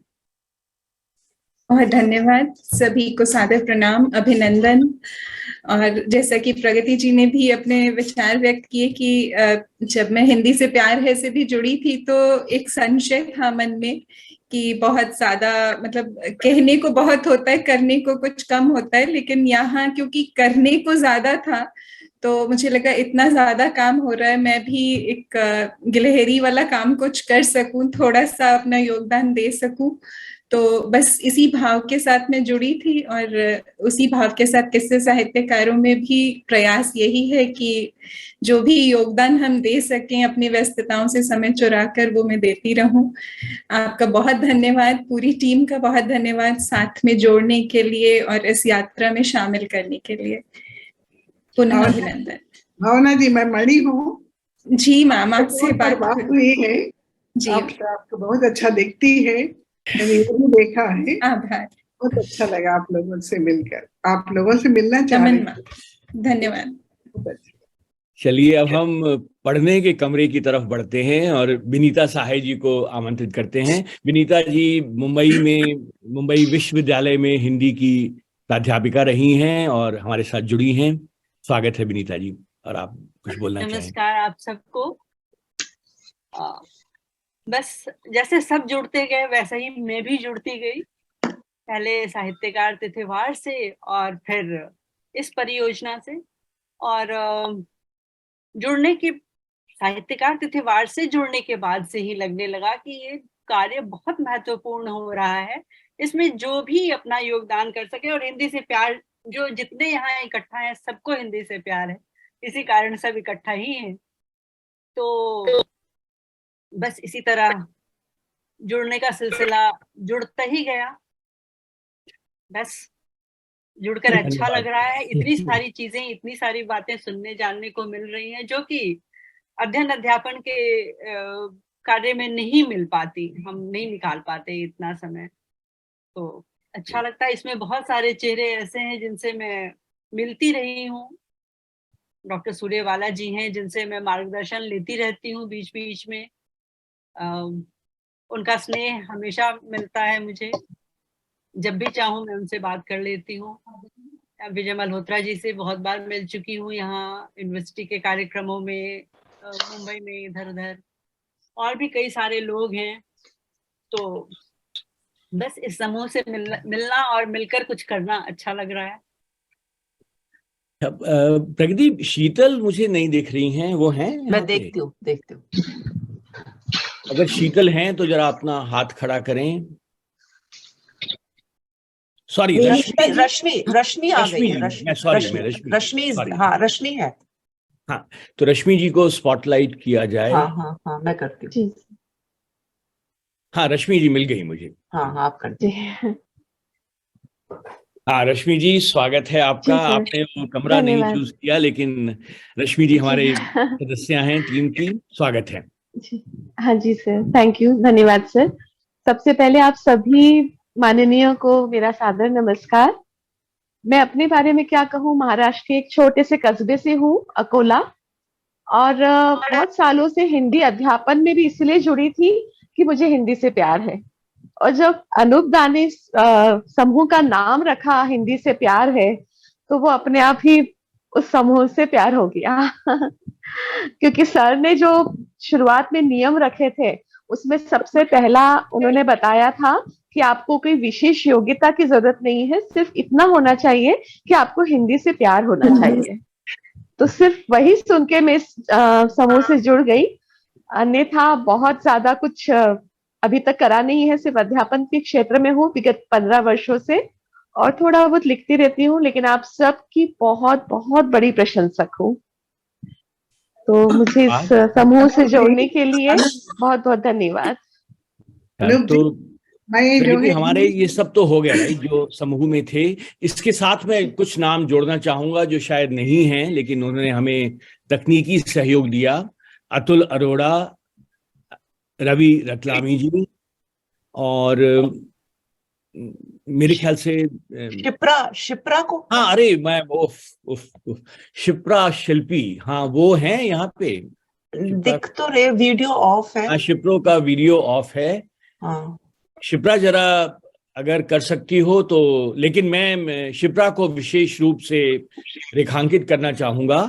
बहुत धन्यवाद, सभी को सादर प्रणाम, अभिनंदन। और जैसा कि प्रगति जी ने भी अपने विचार व्यक्त किए कि जब मैं हिंदी से प्यार है से भी जुड़ी थी तो एक संशय था मन में कि बहुत ज्यादा, मतलब कहने को बहुत होता है, करने को कुछ कम होता है, लेकिन यहाँ क्योंकि करने को ज्यादा था तो मुझे लगा इतना ज्यादा काम हो रहा है, मैं भी एक गिलहरी वाला काम कुछ कर सकूं, थोड़ा सा अपना योगदान दे सकूं। तो बस इसी भाव के साथ मैं जुड़ी थी, और उसी भाव के साथ किस्से साहित्यकारों में भी प्रयास यही है कि जो भी योगदान हम दे सकें अपनी व्यस्तताओं से समय चुरा कर, वो मैं देती रहूं। आपका बहुत धन्यवाद, पूरी टीम का बहुत धन्यवाद साथ में जोड़ने के लिए और इस यात्रा में शामिल करने के लिए। पुनः अभिनंदन। भावना जी, मैं मणि हूँ। जी मैम, आपसे बात हुई है जी। आपको बहुत अच्छा दिखती है, मैंने ये भी देखा है। आभार, बहुत अच्छा लगा आप लोगों से मिलकर, आप लोगों से मिलना चाह रहे हैं। धन्यवाद। चलिए, अब हम पढ़ने के कमरे की तरफ बढ़ते हैं और विनीता साहे जी को आमंत्रित करते हैं। विनीता जी मुंबई विश्वविद्यालय में हिंदी की प्राध्यापिका रही हैं और हमारे साथ जुड़ी हैं। स्वागत है विनीता जी, और आप कुछ बोलना चाहें। नमस्कार आप सबको। बस जैसे सब जुड़ते गए वैसे ही मैं भी जुड़ती गई, पहले साहित्यकार तिथिवार से और फिर इस परियोजना से। और जुड़ने की साहित्यकार तिथिवार से जुड़ने के बाद से ही लगने लगा कि ये कार्य बहुत महत्वपूर्ण हो रहा है, इसमें जो भी अपना योगदान कर सके। और हिंदी से प्यार, जो जितने यहाँ इकट्ठा हैं सबको हिंदी से प्यार है, इसी कारण सब इकट्ठा ही हैं। तो बस इसी तरह जुड़ने का सिलसिला जुड़ता ही गया। बस जुड़कर अच्छा लग रहा है। इतनी सारी चीजें, इतनी सारी बातें सुनने जानने को मिल रही हैं जो कि अध्ययन अध्यापन के कार्य में नहीं मिल पाती, हम नहीं निकाल पाते इतना समय। तो अच्छा लगता है। इसमें बहुत सारे चेहरे ऐसे हैं जिनसे मैं मिलती रही हूँ। डॉक्टर सूर्यवाला जी हैं जिनसे मैं मार्गदर्शन लेती रहती हूँ बीच बीच में। उनका स्नेह हमेशा मिलता है मुझे, जब भी चाहूँ मैं उनसे बात कर लेती हूँ। विजय मल्होत्रा जी से बहुत बार मिल चुकी हूँ यहाँ यूनिवर्सिटी के कार्यक्रमों में, मुंबई में, इधर उधर, और भी कई सारे लोग हैं। तो बस इस समूह से मिलना और मिलकर कुछ करना अच्छा लग रहा है। प्रगति, शीतल मुझे नहीं दिख रही हैं, वो हैं? मैं देखती हूँ। अगर शीतल हैं तो जरा अपना हाथ खड़ा करें। सॉरी, रश्मि आ गई है। रश्मि है। हाँ, तो रश्मि जी को स्पॉटलाइट किया जाए। हाँ, मैं करती हूँ। हाँ, रश्मि जी मिल गई मुझे। हाँ, आप कर दीजिए। हाँ, रश्मि जी स्वागत है आपका। आपने वो कमरा नहीं चूज किया, लेकिन रश्मि जी हमारे सदस्य हैं टीम की। स्वागत है। हाँ जी सर, थैंक यू, धन्यवाद सर। सबसे पहले आप सभी माननीय को मेरा सादर नमस्कार। मैं अपने बारे में क्या कहूँ, महाराष्ट्र के एक छोटे से कस्बे से हूँ, अकोला, और बहुत सालों से हिंदी अध्यापन में भी इसलिए जुड़ी थी कि मुझे हिंदी से प्यार है। और जब अनूप दा ने समूह का नाम रखा हिंदी से प्यार है, तो वो अपने आप ही उस समूह से प्यार हो गया। क्योंकि सर ने जो शुरुआत में नियम रखे थे, उसमें सबसे पहला उन्होंने बताया था कि आपको कोई विशेष योग्यता की जरूरत नहीं है, सिर्फ इतना होना चाहिए कि आपको हिंदी से प्यार होना चाहिए। तो सिर्फ वही सुन के मैं इस समूह से जुड़ गई। अन्यथा बहुत ज्यादा कुछ अभी तक करा नहीं है, सिर्फ अध्यापन के क्षेत्र में हूँ विगत 15 वर्षों से, और थोड़ा बहुत लिखती रहती हूँ, लेकिन आप सबकी बहुत बहुत बड़ी प्रशंसक हूँ। तो मुझे इस समूह से जोड़ने के लिए बहुत बहुत धन्यवाद। तो हमारे ये सब तो हो गया भाई, जो समूह में थे। इसके साथ में कुछ नाम जोड़ना चाहूंगा जो शायद नहीं हैं, लेकिन उन्होंने हमें तकनीकी सहयोग दिया। अतुल अरोड़ा, रवि रतलामी जी, और मेरे ख्याल से शिप्रा को, हाँ, अरे मैं शिप्रा शिल्पी, हाँ वो हैं यहाँ पे। दिख तो रहे, वीडियो ऑफ है। हाँ, शिप्रो का वीडियो ऑफ है। हाँ, शिप्रा जरा अगर कर सकती हो तो। लेकिन मैं शिप्रा को विशेष रूप से रेखांकित करना चाहूंगा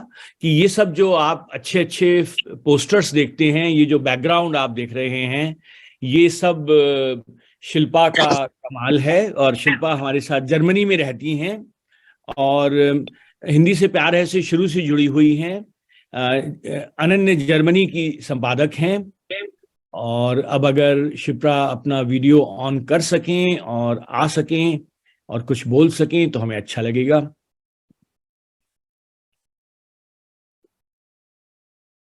कि ये सब जो आप अच्छे अच्छे पोस्टर्स देखते हैं, ये जो बैकग्राउंड आप देख रहे हैं, ये सब शिल्पा का कमाल है। और शिल्पा हमारे साथ जर्मनी में रहती हैं और हिंदी से प्यार है से शुरू से जुड़ी हुई हैं। अनन्य जर्मनी की संपादक हैं। और अब अगर शिप्रा अपना वीडियो ऑन कर सकें और आ सकें और कुछ बोल सकें तो हमें अच्छा लगेगा।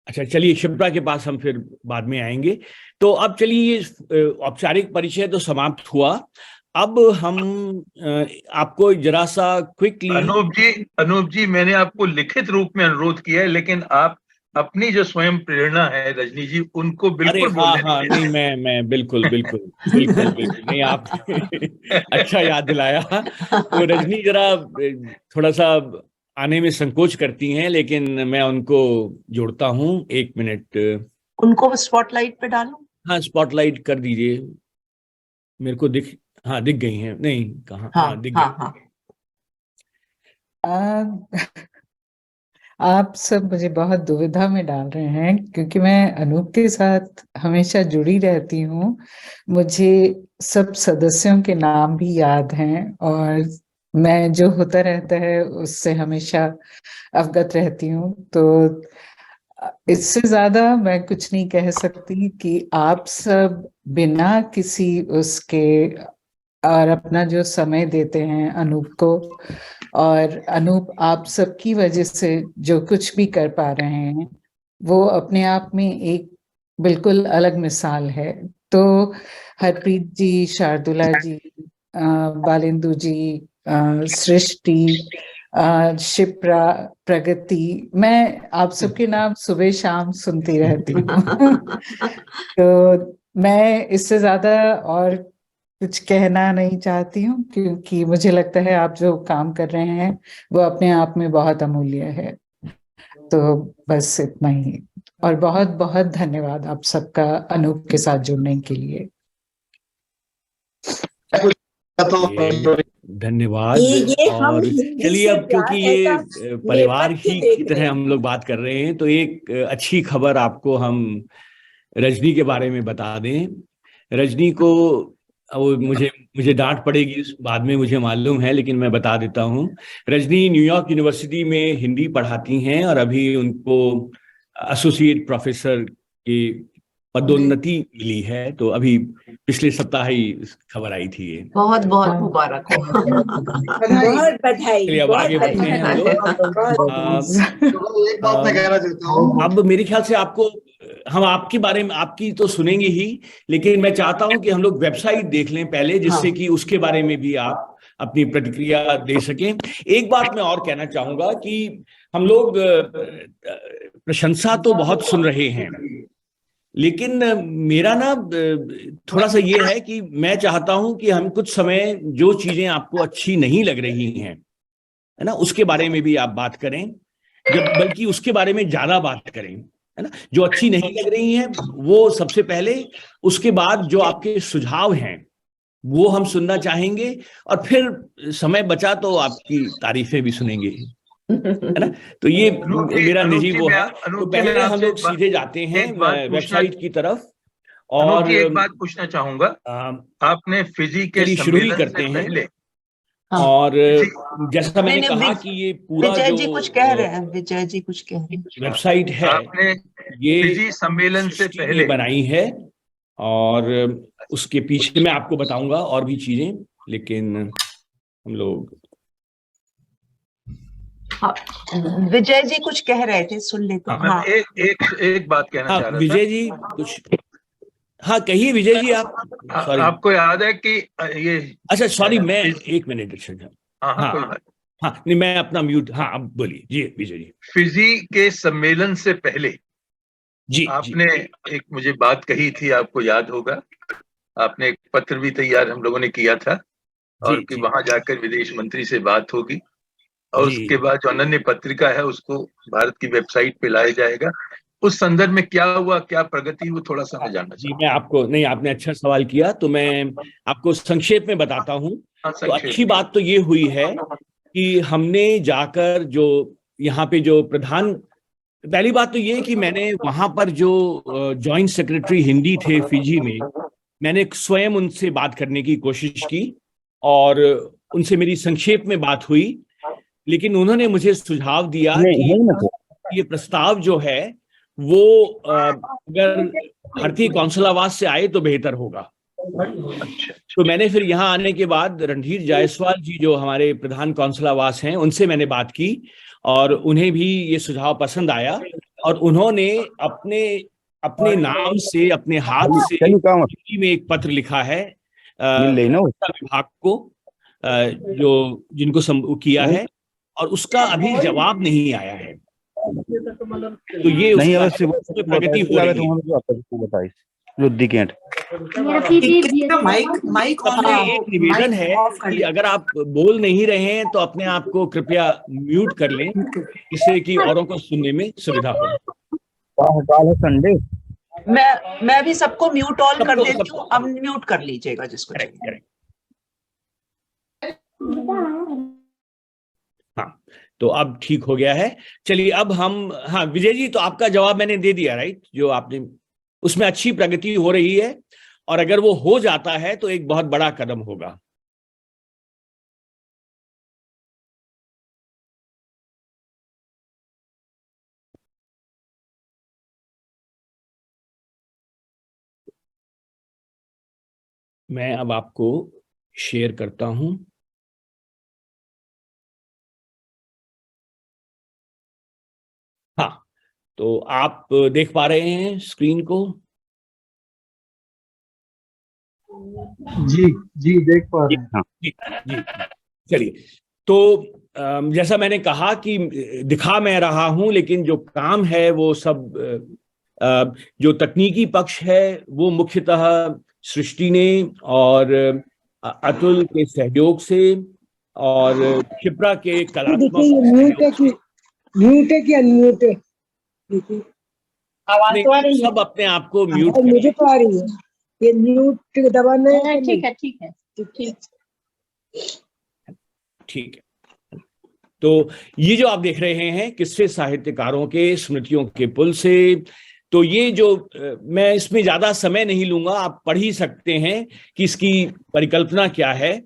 अच्छा, चलिए, शिप्रा के पास हम फिर बाद में आएंगे। तो अब चलिए, ये औपचारिक परिचय तो समाप्त हुआ। अब हम आपको जरा सा क्विकली। अनूप जी, मैंने आपको लिखित रूप में अनुरोध किया है, लेकिन आप अपनी जो स्वयं प्रेरणा है रजनी जी, उनको बिल्कुल बोलने हाँ, नहीं, मैं बिल्कुल नहीं, आप अच्छा याद दिलाया। तो रजनी, जरा थोड़ा सा आने में संकोच करती हैं, लेकिन मैं उनको जोड़ता हूँ। 1 मिनट, उनको स्पॉटलाइट पे डालो। हाँ, स्पॉटलाइट कर दीजिए। मेरे को दिख गई हैं। नहीं, कहाँ? हाँ, दिख गई। आप सब मुझे बहुत दुविधा में डाल रहे हैं, क्योंकि मैं अनूप के साथ हमेशा जुड़ी रहती हूँ। मुझे सब सदस्यों के नाम भी याद हैं और मैं जो होता रहता है उससे हमेशा अवगत रहती हूँ। तो इससे ज्यादा मैं कुछ नहीं कह सकती कि आप सब बिना किसी उसके और अपना जो समय देते हैं अनूप को, और अनूप आप सबकी वजह से जो कुछ भी कर पा रहे हैं वो अपने आप में एक बिल्कुल अलग मिसाल है। तो हरप्रीत जी, शार्दुला जी, बालेंदु जी, सृष्टि, शिप्रा, प्रगति, मैं आप सबके नाम सुबह शाम सुनती रहती हूँ। तो मैं इससे ज्यादा और कुछ कहना नहीं चाहती हूँ, क्योंकि मुझे लगता है आप जो काम कर रहे हैं वो अपने आप में बहुत अमूल्य है। तो बस इतना ही, और बहुत बहुत धन्यवाद आप सबका अनूप के साथ जुड़ने के लिए। धन्यवाद। और चलिए, अब क्योंकि ये परिवार ही की तरह हम लोग बात कर रहे हैं, तो एक अच्छी खबर आपको हम रजनी के बारे में बता दें। रजनी को वो मुझे डांट पड़ेगी बाद में, मुझे मालूम है, लेकिन मैं बता देता हूँ। रजनी न्यूयॉर्क यूनिवर्सिटी में हिंदी पढ़ाती हैं और अभी उनको एसोसिएट प्रोफेसर की पदोन्नति मिली है। तो अभी पिछले सप्ताह ही खबर आई थी ये। बहुत बहुत मुबारक हो। बहुत बधाई। चलिए, अब आगे बढ़ते हैं हम लोग। एक बात मैं कहना चाहता हूँ। अब मेरे ख्याल से हम आपके बारे में, आपकी तो सुनेंगे ही, लेकिन मैं चाहता हूं कि हम लोग वेबसाइट देख लें पहले, जिससे कि उसके बारे में भी आप अपनी प्रतिक्रिया दे सकें। एक बात मैं और कहना चाहूंगा कि हम लोग प्रशंसा तो बहुत सुन रहे हैं, लेकिन मेरा ना थोड़ा सा ये है कि मैं चाहता हूं कि हम कुछ समय जो चीजें आपको अच्छी नहीं लग रही हैं, है ना, उसके बारे में भी आप बात करें, बल्कि उसके बारे में ज्यादा बात करें, है ना। जो अच्छी नहीं लग रही हैं वो सबसे पहले, उसके बाद जो आपके सुझाव हैं वो हम सुनना चाहेंगे, और फिर समय बचा तो आपकी तारीफें भी सुनेंगे, है ना। तो ये मेरा निजी वो है। तो पहले हम लोग सीधे जाते हैं वेबसाइट की तरफ। और एक बात पूछना चाहूंगा, आपने फिजी के शुरू ही करते हैं। और जैसा मैंने कहा कि ये पूरा विजय जी कुछ कह रहे हैं, विजय जी कुछ कह रहे हैं। वेबसाइट है, ये फिजी सम्मेलन से पहले बनाई है, और उसके पीछे मैं आपको बताऊंगा और भी चीजें, लेकिन हम लोग विजय जी कुछ कह रहे थे, सुन लेते हैं। एक बात कहना चाह रहा था। विजय जी कुछ, हाँ कहिए विजय जी। आप आपको याद है कि ये, अच्छा सॉरी, मैं 1 मिनट। अच्छा, हाँ नहीं, मैं अपना म्यूट, हाँ अब बोलिए जी विजय जी। फिजी के सम्मेलन से पहले जी आपने एक मुझे बात कही थी, आपको याद होगा। आपने एक पत्र भी तैयार हम लोगों ने किया था, और कि वहां जाकर विदेश मंत्री से बात होगी, और उसके बाद जो अनन्य पत्रिका है उसको भारत की वेबसाइट पे लाया जाएगा। उस संदर्भ में क्या हुआ, क्या प्रगति, वो थोड़ा सा मैं जानना चाहूँ। मैं आपको, नहीं आपने अच्छा सवाल किया, तो मैं आपको संक्षेप में बताता हूँ। तो अच्छी बात तो ये हुई है कि हमने जाकर जो यहाँ पे जो पहली बात तो ये कि मैंने वहां पर जो जॉइंट सेक्रेटरी हिंदी थे फिजी में, मैंने स्वयं उनसे बात करने की कोशिश की, और उनसे मेरी संक्षेप में बात हुई, लेकिन उन्होंने मुझे सुझाव दिया कि ये प्रस्ताव जो है वो अगर भारतीय कौंसलावास से आए तो बेहतर होगा। तो मैंने फिर यहाँ आने के बाद रणधीर जायसवाल जी जो हमारे प्रधान कौंसलावास हैं, उनसे मैंने बात की, और उन्हें भी ये सुझाव पसंद आया, और उन्होंने अपने नाम से, अपने हाथ से हिंदी में एक पत्र लिखा है विभाग को, जिनको किया है, और उसका अभी जवाब नहीं आया है। तो ये प्रगति हो रही है। रुद्धि केंट। माइक सबसे एक निवेदन है कि अगर आप बोल नहीं रहे हैं तो अपने आप को कृपया म्यूट कर लें, जिससे कि औरों को सुनने में सुविधा हो। संडे मैं भी सबको म्यूट ऑल कर देती हूँ, अनम्यूट कर लीजिएगा जिसको चाहिए। हाँ, तो अब ठीक हो गया है। चलिए अब हम, हाँ विजय जी, तो आपका जवाब मैंने दे दिया, राइट? जो आपने, उसमें अच्छी प्रगति हो रही है, और अगर वो हो जाता है तो एक बहुत बड़ा कदम होगा। मैं अब आपको शेयर करता हूं। हाँ, तो आप देख पा रहे हैं स्क्रीन को? जी जी, देख पा रहे हैं। जी जी, चलिए। तो जैसा मैंने कहा कि दिखा मैं रहा हूं, लेकिन जो काम है वो सब, जो तकनीकी पक्ष है वो मुख्यतः सृष्टि ने और अतुल के सहयोग से और क्षिप्रा के कलात्मक म्यूट है कि अनम्यूट है? आवाज तो आ रही है। सब अपने आप को म्यूट करें। मुझे तो आ रही है, ये म्यूट दबाना है। ठीक है ठीक है ठीक है। तो ये जो आप देख रहे हैं किस्से साहित्यकारों के स्मृतियों के पुल से, तो ये जो, मैं इसमें ज्यादा समय नहीं लूंगा, आप पढ़ ही सकते हैं कि इसकी परिकल्पना क्या है।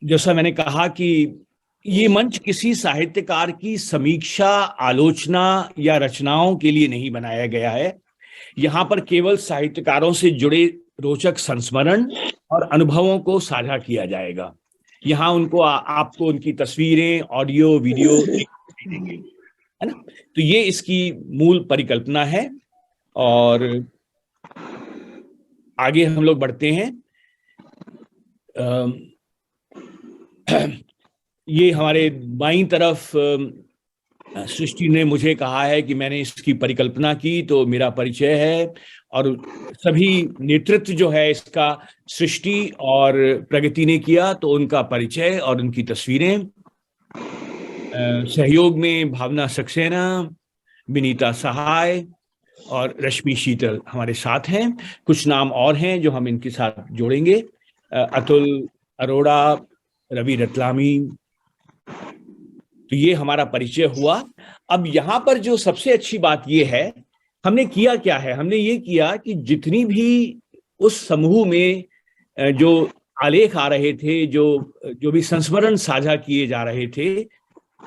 जैसा मैंने कहा कि ये मंच किसी साहित्यकार की समीक्षा, आलोचना या रचनाओं के लिए नहीं बनाया गया है। यहाँ पर केवल साहित्यकारों से जुड़े रोचक संस्मरण और अनुभवों को साझा किया जाएगा। यहाँ उनको आपको उनकी तस्वीरें, ऑडियो, वीडियो देंगे, है ना? तो ये इसकी मूल परिकल्पना है। और आगे हम लोग बढ़ते हैं। ये हमारे बाईं तरफ सृष्टि ने मुझे कहा है कि मैंने इसकी परिकल्पना की, तो मेरा परिचय है। और सभी नेतृत्व जो है इसका सृष्टि और प्रगति ने किया, तो उनका परिचय और उनकी तस्वीरें। सहयोग में भावना सक्सेना, विनीता सहाय और रश्मि शीतल हमारे साथ हैं। कुछ नाम और हैं जो हम इनके साथ जोड़ेंगे, अतुल अरोड़ा, रवि रतलामी। तो ये हमारा परिचय हुआ। अब यहाँ पर जो सबसे अच्छी बात ये है, हमने किया क्या है, हमने ये किया कि जितनी भी उस समूह में जो आलेख आ रहे थे, जो भी संस्मरण साझा किए जा रहे थे,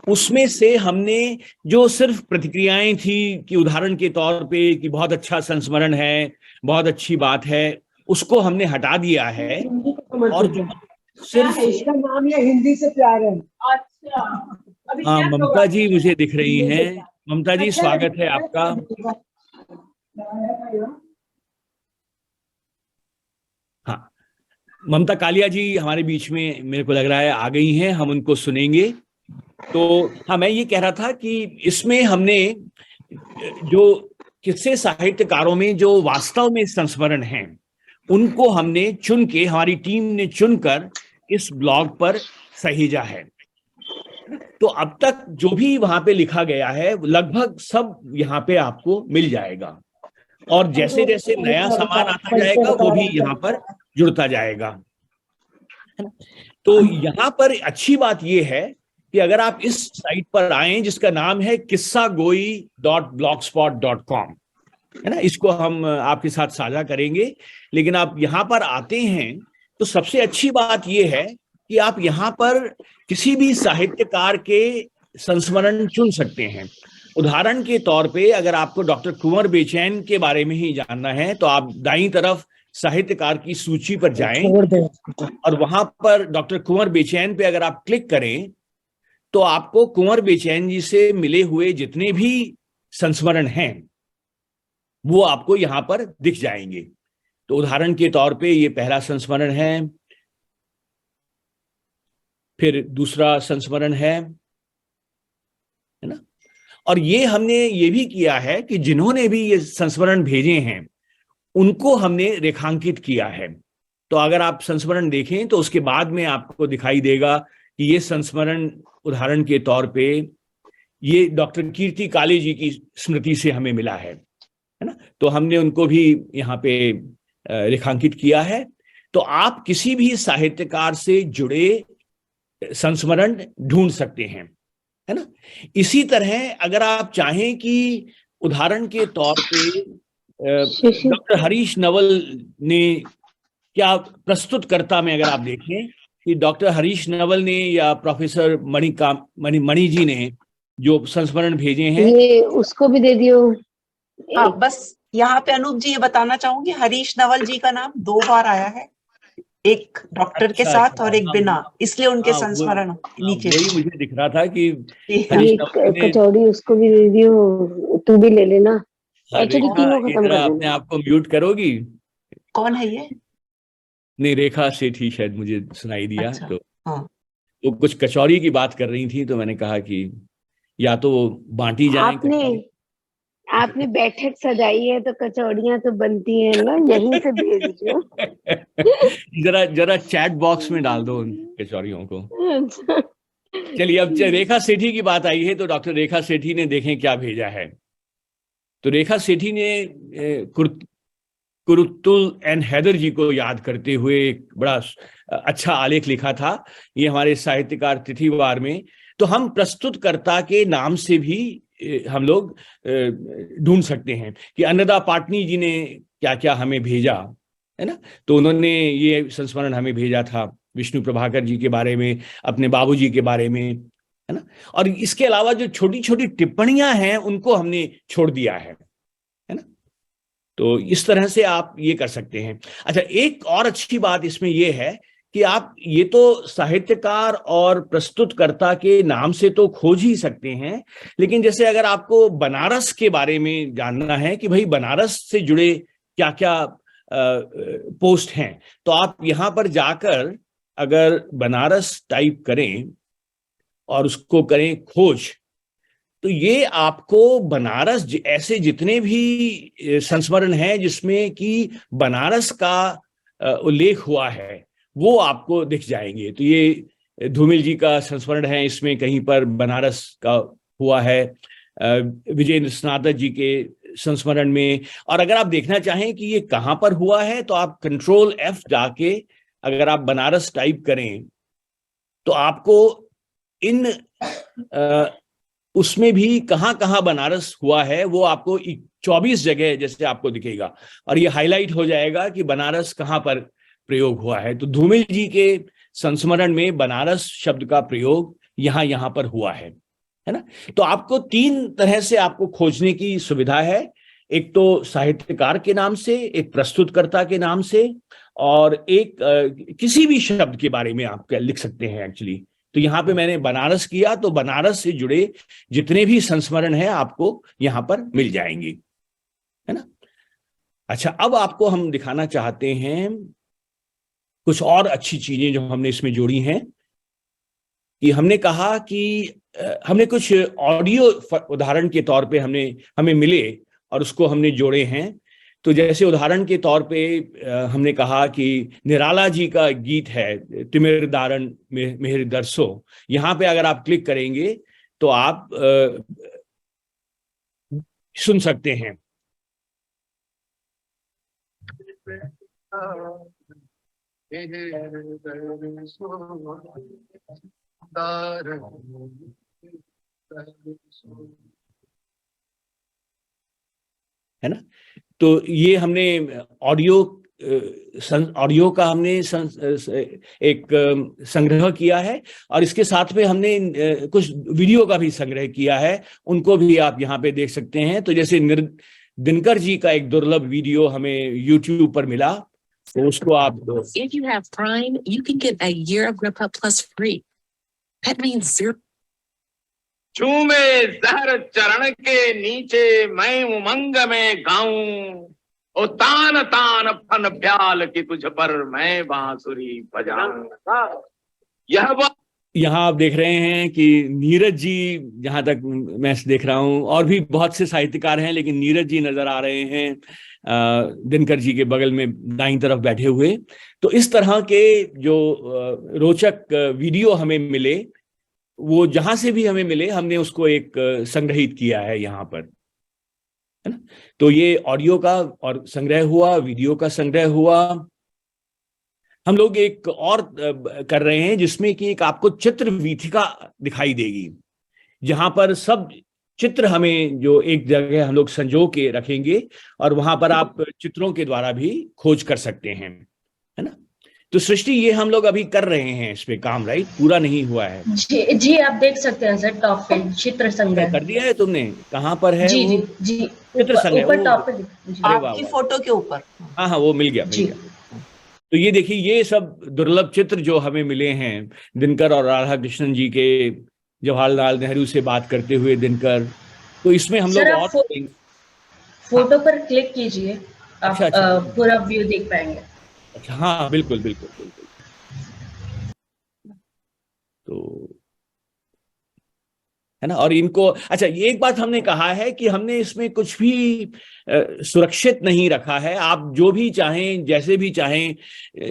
उसमें से हमने जो सिर्फ प्रतिक्रियाएं थी कि उदाहरण के तौर पे कि बहुत अच्छा संस्मरण है, बहुत अच्छी बात है, उसको हमने हटा दिया है। और जो सिर्फ इसका नाम ये हिंदी से प्यार है। अच्छा, हाँ, ममता जी मुझे दिख रही हैं। ममता जी, स्वागत है आपका। हाँ, ममता कालिया जी हमारे बीच में मेरे को लग रहा है आ गई हैं, हम उनको सुनेंगे। तो हाँ, मैं ये कह रहा था कि इसमें हमने जो किस्से साहित्यकारों में जो वास्तव में संस्मरण हैं, उनको हमने चुन के, हमारी टीम ने चुनकर इस ब्लॉग पर सहेजा है। तो अब तक जो भी वहां पे लिखा गया है लगभग सब यहाँ पे आपको मिल जाएगा, और जैसे जैसे नया सामान आता जाएगा वो भी यहाँ पर जुड़ता जाएगा। तो यहाँ पर अच्छी बात ये है कि अगर आप इस साइट पर आए जिसका नाम है kissagoyi.blogspot.com, है ना, इसको हम आपके साथ साझा करेंगे। लेकिन आप यहाँ पर आते हैं तो सबसे अच्छी बात यह है कि आप यहाँ पर किसी भी साहित्यकार के संस्मरण चुन सकते हैं। उदाहरण के तौर पे अगर आपको डॉक्टर कुंवर बेचैन के बारे में ही जानना है तो आप दाईं तरफ साहित्यकार की सूची पर जाएं और वहां पर डॉक्टर कुंवर बेचैन पे अगर आप क्लिक करें तो आपको कुंवर बेचैन जी से मिले हुए जितने भी संस्मरण हैं वो आपको यहाँ पर दिख जाएंगे। तो उदाहरण के तौर पे ये पहला संस्मरण है, फिर दूसरा संस्मरण है ना। और ये हमने ये भी किया है कि जिन्होंने भी ये संस्मरण भेजे हैं उनको हमने रेखांकित किया है। तो अगर आप संस्मरण देखें तो उसके बाद में आपको दिखाई देगा कि ये संस्मरण उदाहरण के तौर पे ये डॉक्टर कीर्ति काले जी की स्मृति से हमें मिला है ना, तो हमने उनको भी यहाँ पे रेखांकित किया है। तो आप किसी भी साहित्यकार से जुड़े संस्मरण ढूंढ सकते हैं, है ना। इसी तरह अगर आप चाहें कि उदाहरण के तौर पे डॉक्टर हरीश नवल ने क्या प्रस्तुतकर्ता में अगर आप देखें कि डॉक्टर हरीश नवल ने या प्रोफेसर मणि जी ने जो संस्मरण भेजे हैं, ये उसको भी दे दियो। हाँ, बस यहाँ पे अनूप जी ये बताना चाहूंगी, हरीश नवल जी का नाम 2 बार आया है, एक डॉक्टर के साथ और एक बिना, इसलिए उनके संस्मरण नीचे। वही मुझे दिख रहा था कि ये कचौड़ी उसको भी दे दियो, तू भी ले लेना। एक्चुअली तीनों खत्म कर अपने आप को म्यूट करोगी? कौन है ये? नहीं, रेखा सेठी शायद मुझे सुनाई दिया। अच्छा, तो हाँ। वो कुछ कचौरी की बात कर रही थी, तो मैंने कहा कि या तो बांटी जाए। आपने बैठक सजाई है तो कचौड़ियां तो बनती हैं ना, यहीं से भेज दो। जरा चैट बॉक्स में डाल दो उन कचौरियों को। चलिए, अब रेखा सेठी की बात आई है तो डॉक्टर रेखा सेठी ने देखें क्या भेजा है। तो रेखा सेठी ने कुरुत्तुल एंड हैदर जी को याद करते हुए एक बड़ा अच्छा आलेख लिखा था, ये हमारे साहित्यकार तिथिवार में। तो हम प्रस्तुतकर्ता के नाम से भी हम लोग ढूंढ सकते हैं कि अन्नदा पाटनी जी ने क्या क्या हमें भेजा, है ना। तो उन्होंने ये संस्मरण हमें भेजा था विष्णु प्रभाकर जी के बारे में, अपने बाबूजी के बारे में, है ना। और इसके अलावा जो छोटी छोटी टिप्पणियां हैं उनको हमने छोड़ दिया है ना। तो इस तरह से आप ये कर सकते हैं। अच्छा, एक और अच्छी बात इसमें ये है कि आप ये तो साहित्यकार और प्रस्तुतकर्ता के नाम से तो खोज ही सकते हैं, लेकिन जैसे अगर आपको बनारस के बारे में जानना है कि भाई बनारस से जुड़े क्या क्या पोस्ट हैं, तो आप यहाँ पर जाकर अगर बनारस टाइप करें और उसको करें खोज, तो ये आपको बनारस ऐसे जितने भी संस्मरण हैं जिसमें कि बनारस का उल्लेख हुआ है वो आपको दिख जाएंगे। तो ये धूमिल जी का संस्मरण है, इसमें कहीं पर बनारस का हुआ है, विजेंद्र स्नातक जी के संस्मरण में। और अगर आप देखना चाहें कि ये कहाँ पर हुआ है तो आप कंट्रोल F जाके अगर आप बनारस टाइप करें तो आपको इन उसमें भी कहाँ कहाँ बनारस हुआ है वो आपको 24 जगह जैसे आपको दिखेगा, और ये हाईलाइट हो जाएगा कि बनारस कहाँ पर प्रयोग हुआ है। तो धूमिल जी के संस्मरण में बनारस शब्द का प्रयोग यहाँ पर हुआ है ना। तो आपको 3 तरह से आपको खोजने की सुविधा है, एक तो साहित्यकार के नाम से, एक प्रस्तुतकर्ता के नाम से, और एक किसी भी शब्द के बारे में आप लिख सकते हैं एक्चुअली। तो यहाँ पे मैंने बनारस किया, तो बनारस से जुड़े जितने भी संस्मरण हैं आपको यहाँ पर मिल जाएंगे, है ना। अच्छा, अब आपको हम दिखाना चाहते हैं कुछ और अच्छी चीजें जो हमने इसमें जोड़ी हैं। कि हमने कहा कि हमने कुछ ऑडियो उदाहरण के तौर पे हमें मिले और उसको हमने जोड़े हैं। तो जैसे उदाहरण के तौर पे हमने कहा कि निराला जी का गीत है तिमिर दारन मेहर दरसो, यहाँ पे अगर आप क्लिक करेंगे तो आप सुन सकते हैं। है ना। तो ये हमने ऑडियो का हमने एक संग्रह किया है, और इसके साथ में हमने कुछ वीडियो का भी संग्रह किया है, उनको भी आप यहाँ पे देख सकते हैं। तो जैसे दिनकर जी का एक दुर्लभ वीडियो हमें YouTube पर मिला, तो उसको आप If you have Prime, you can get a year of Grubhub Plus free. That means 0. झूमे जहर चरण के नीचे मैं उमंग में गाऊं, ओ तान तान फन प्याल की तुझ पर मैं बांसुरी बजाऊं। यहाँ आप देख रहे हैं कि नीरज जी, जहां तक मैं देख रहा हूं, और भी बहुत से साहित्यकार हैं लेकिन नीरज जी नजर आ रहे हैं, दिनकर जी के बगल में दाईं तरफ बैठे हुए। तो इस तरह के जो रोचक वीडियो हमें मिले, वो जहां से भी हमें मिले हमने उसको एक संग्रहित किया है यहाँ पर, है ना। तो ये ऑडियो का और संग्रह हुआ, वीडियो का संग्रह हुआ। हम लोग एक और कर रहे हैं जिसमें कि एक आपको चित्र वीथिका दिखाई देगी, जहां पर सब चित्र हमें जो एक जगह हम लोग संजो के रखेंगे और वहां पर आप चित्रों के द्वारा भी खोज कर सकते हैं, है ना। तो सृष्टि, ये हम लोग अभी कर रहे हैं इस पे काम, राइट? पूरा नहीं हुआ है। जी आप देख सकते हैं सर, टॉप पे चित्र संग्रह कर दिया है तुमने? कहाँ पर है? जी वो जी चित्र संग्रह ऊपर टॉप पे आपकी फोटो के ऊपर। हाँ, वो मिल गया। तो ये देखिए, ये सब दुर्लभ चित्र जो हमें मिले हैं दिनकर और राधा कृष्णन जी के, जवाहरलाल नेहरू से बात करते हुए दिनकर। तो इसमें हम लोग और फोटो पर क्लिक कीजिए, आप अच्छा। पूरा व्यू देख पाएंगे। अच्छा, हाँ बिल्कुल बिल्कुल बिल्कुल। तो है ना। और इनको, अच्छा, ये एक बात हमने कहा है कि हमने इसमें कुछ भी सुरक्षित नहीं रखा है। आप जो भी चाहें, जैसे भी चाहें,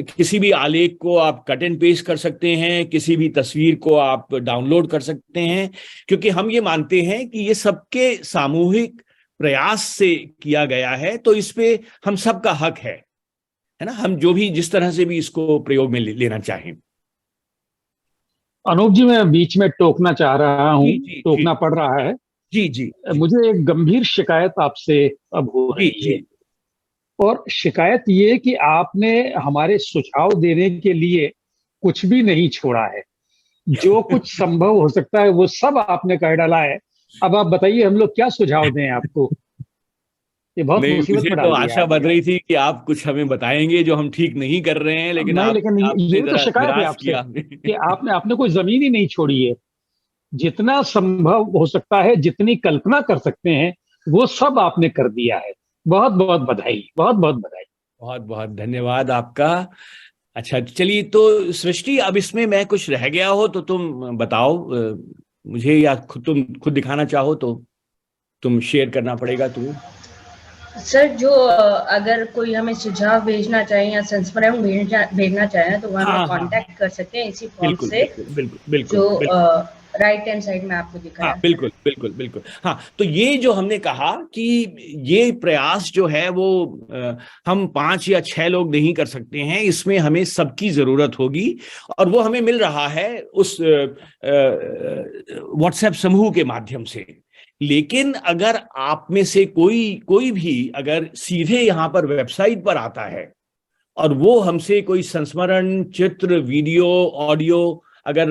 किसी भी आलेख को आप कट एंड पेस्ट कर सकते हैं, किसी भी तस्वीर को आप डाउनलोड कर सकते हैं, क्योंकि हम ये मानते हैं कि ये सबके सामूहिक प्रयास से किया गया है। तो इस पे हम सबका हक है ना। हम जो भी जिस तरह से भी इसको प्रयोग में लेना चाहें। अनूप जी, मैं बीच में टोकना चाह रहा हूँ, टोकना पड़ रहा है। जी। मुझे एक गंभीर शिकायत आपसे अब हो रही है, और शिकायत ये कि आपने हमारे सुझाव देने के लिए कुछ भी नहीं छोड़ा है। जो कुछ संभव हो सकता है वो सब आपने कर डाला है। अब आप बताइए, हम लोग क्या सुझाव दें आपको? ये बहुत मुसीबत में डाल तो दिया आशा बन रही थी कि आप कुछ हमें बताएंगे जो हम ठीक नहीं कर रहे हैं, लेकिन ये तो शिकायत है आपसे कि आपने कोई जमीन ही नहीं छोड़ी है। जितना संभव हो सकता है, जितनी कल्पना कर सकते हैं, वो सब आपने कर दिया है। बहुत बहुत बधाई, बहुत बहुत बधाई। बहुत बहुत धन्यवाद आपका। अच्छा, चलिए, तो सृष्टि, अब इसमें मैं कुछ रह गया हो तो तुम बताओ मुझे, या तुम खुद दिखाना चाहो तो तुम शेयर करना पड़ेगा तुम्हें। सर, जो अगर कोई हमें सुझाव भेजना चाहे या संस्मरण भेजना चाहे तो वो हमें कांटेक्ट कर सकते हैं इसी फॉर्म से, बिल्कुल, जो राइट हैंड साइड में आपको दिखाया। हाँ, बिल्कुल। हाँ, तो ये जो हमने कहा कि ये प्रयास जो है वो हम 5 या 6 लोग नहीं कर सकते हैं, इसमें हमें सबकी जरूरत होगी। और वो हमें मिल रहा है उस व्हाट्सएप समूह के माध्यम से। लेकिन अगर आप में से कोई भी अगर सीधे यहाँ पर वेबसाइट पर आता है और वो हमसे कोई संस्मरण, चित्र, वीडियो, ऑडियो अगर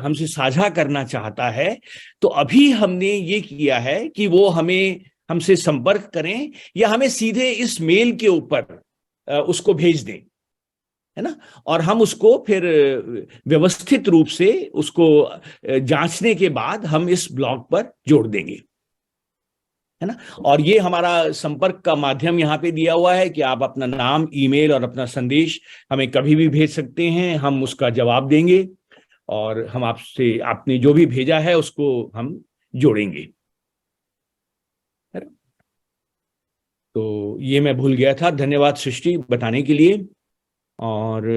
हमसे साझा करना चाहता है, तो अभी हमने ये किया है कि वो हमसे संपर्क करें या हमें सीधे इस मेल के ऊपर उसको भेज दें, है ना। और हम उसको फिर व्यवस्थित रूप से उसको जांचने के बाद हम इस ब्लॉग पर जोड़ देंगे, है ना। और ये हमारा संपर्क का माध्यम यहाँ पे दिया हुआ है कि आप अपना नाम, ईमेल और अपना संदेश हमें कभी भी भेज सकते हैं। हम उसका जवाब देंगे और हम आपने जो भी भेजा है उसको हम जोड़ेंगे, है ना। तो ये मैं भूल गया था। धन्यवाद सृष्टि बताने के लिए। और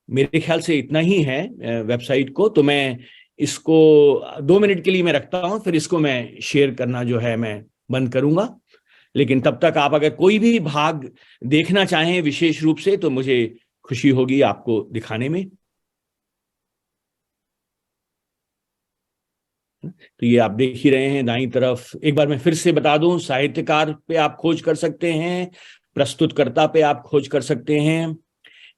मेरे ख्याल से इतना ही है वेबसाइट को। तो मैं इसको 2 मिनट के लिए मैं रखता हूं, फिर इसको मैं शेयर करना जो है मैं बंद करूंगा। लेकिन तब तक आप अगर कोई भी भाग देखना चाहें विशेष रूप से, तो मुझे खुशी होगी आपको दिखाने में। तो ये आप देख ही रहे हैं दाईं तरफ। एक बार मैं फिर से बता दूं, साहित्यकार पे आप खोज कर सकते हैं, प्रस्तुतकर्ता पे आप खोज कर सकते हैं,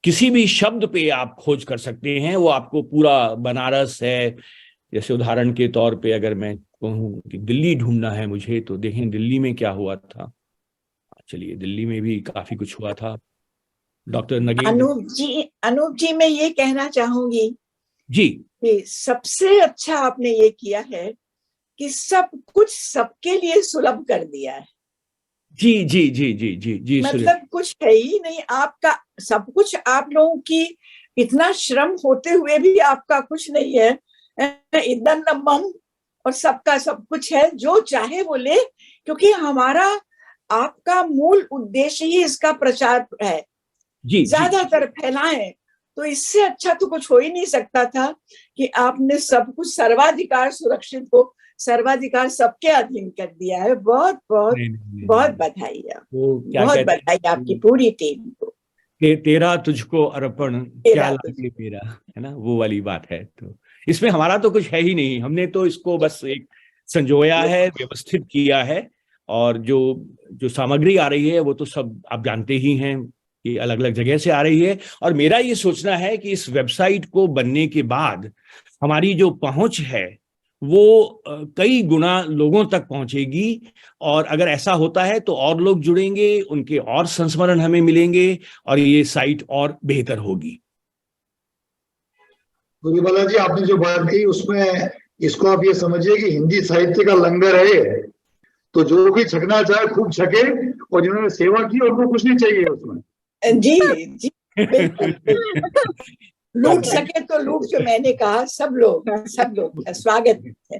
किसी भी शब्द पे आप खोज कर सकते हैं। वो आपको पूरा बनारस है, जैसे उदाहरण के तौर पे अगर मैं कहूँ कि दिल्ली ढूंढना है मुझे, तो देखें दिल्ली में क्या हुआ था। चलिए, दिल्ली में भी काफी कुछ हुआ था। डॉक्टर नगीन। अनूप जी, मैं ये कहना चाहूंगी जी कि सबसे अच्छा आपने ये किया है कि सब कुछ सबके लिए सुलभ कर दिया है। जी मतलब कुछ है ही नहीं, आपका सब कुछ, आप लोगों की इतना श्रम होते हुए भी आपका कुछ नहीं है। इतना नमम और सबका सब कुछ है, जो चाहे वो ले। क्योंकि हमारा आपका मूल उद्देश्य ही इसका प्रचार है, ज्यादातर फैलाएं। तो इससे अच्छा तो कुछ हो ही नहीं सकता था कि आपने सब कुछ सर्वाधिकार सुरक्षित को सर्वाधिकार सबके अधीन कर दिया है। बहुत बहुत बहुत बधाई है, बहुत बधाई आपकी पूरी टीम को। तेरा तुझको अर्पण क्या लागे मेरा, है ना, वो वाली बात है। तो इसमें हमारा तो कुछ है ही नहीं, हमने तो इसको बस एक संजोया है, व्यवस्थित किया है, और जो सामग्री आ रही है वो तो सब आप जानते ही हैं कि अलग अलग जगह से आ रही है। और मेरा ये सोचना है कि इस वेबसाइट को बनने के बाद हमारी जो पहुंच है वो कई गुना लोगों तक पहुंचेगी, और अगर ऐसा होता है तो और लोग जुड़ेंगे, उनके और संस्मरण हमें मिलेंगे, और ये साइट और बेहतर होगी। सूर्यबाला जी, आपने जो बात कही उसमें इसको आप ये समझिए कि हिंदी साहित्य का लंगर है, तो जो भी छकना चाहे खूब छके, और जिन्होंने सेवा की उनको कुछ नहीं चाहिए उसमें। जी जी लूट सके तो लूट, जो मैंने कहा सब लोग स्वागत है।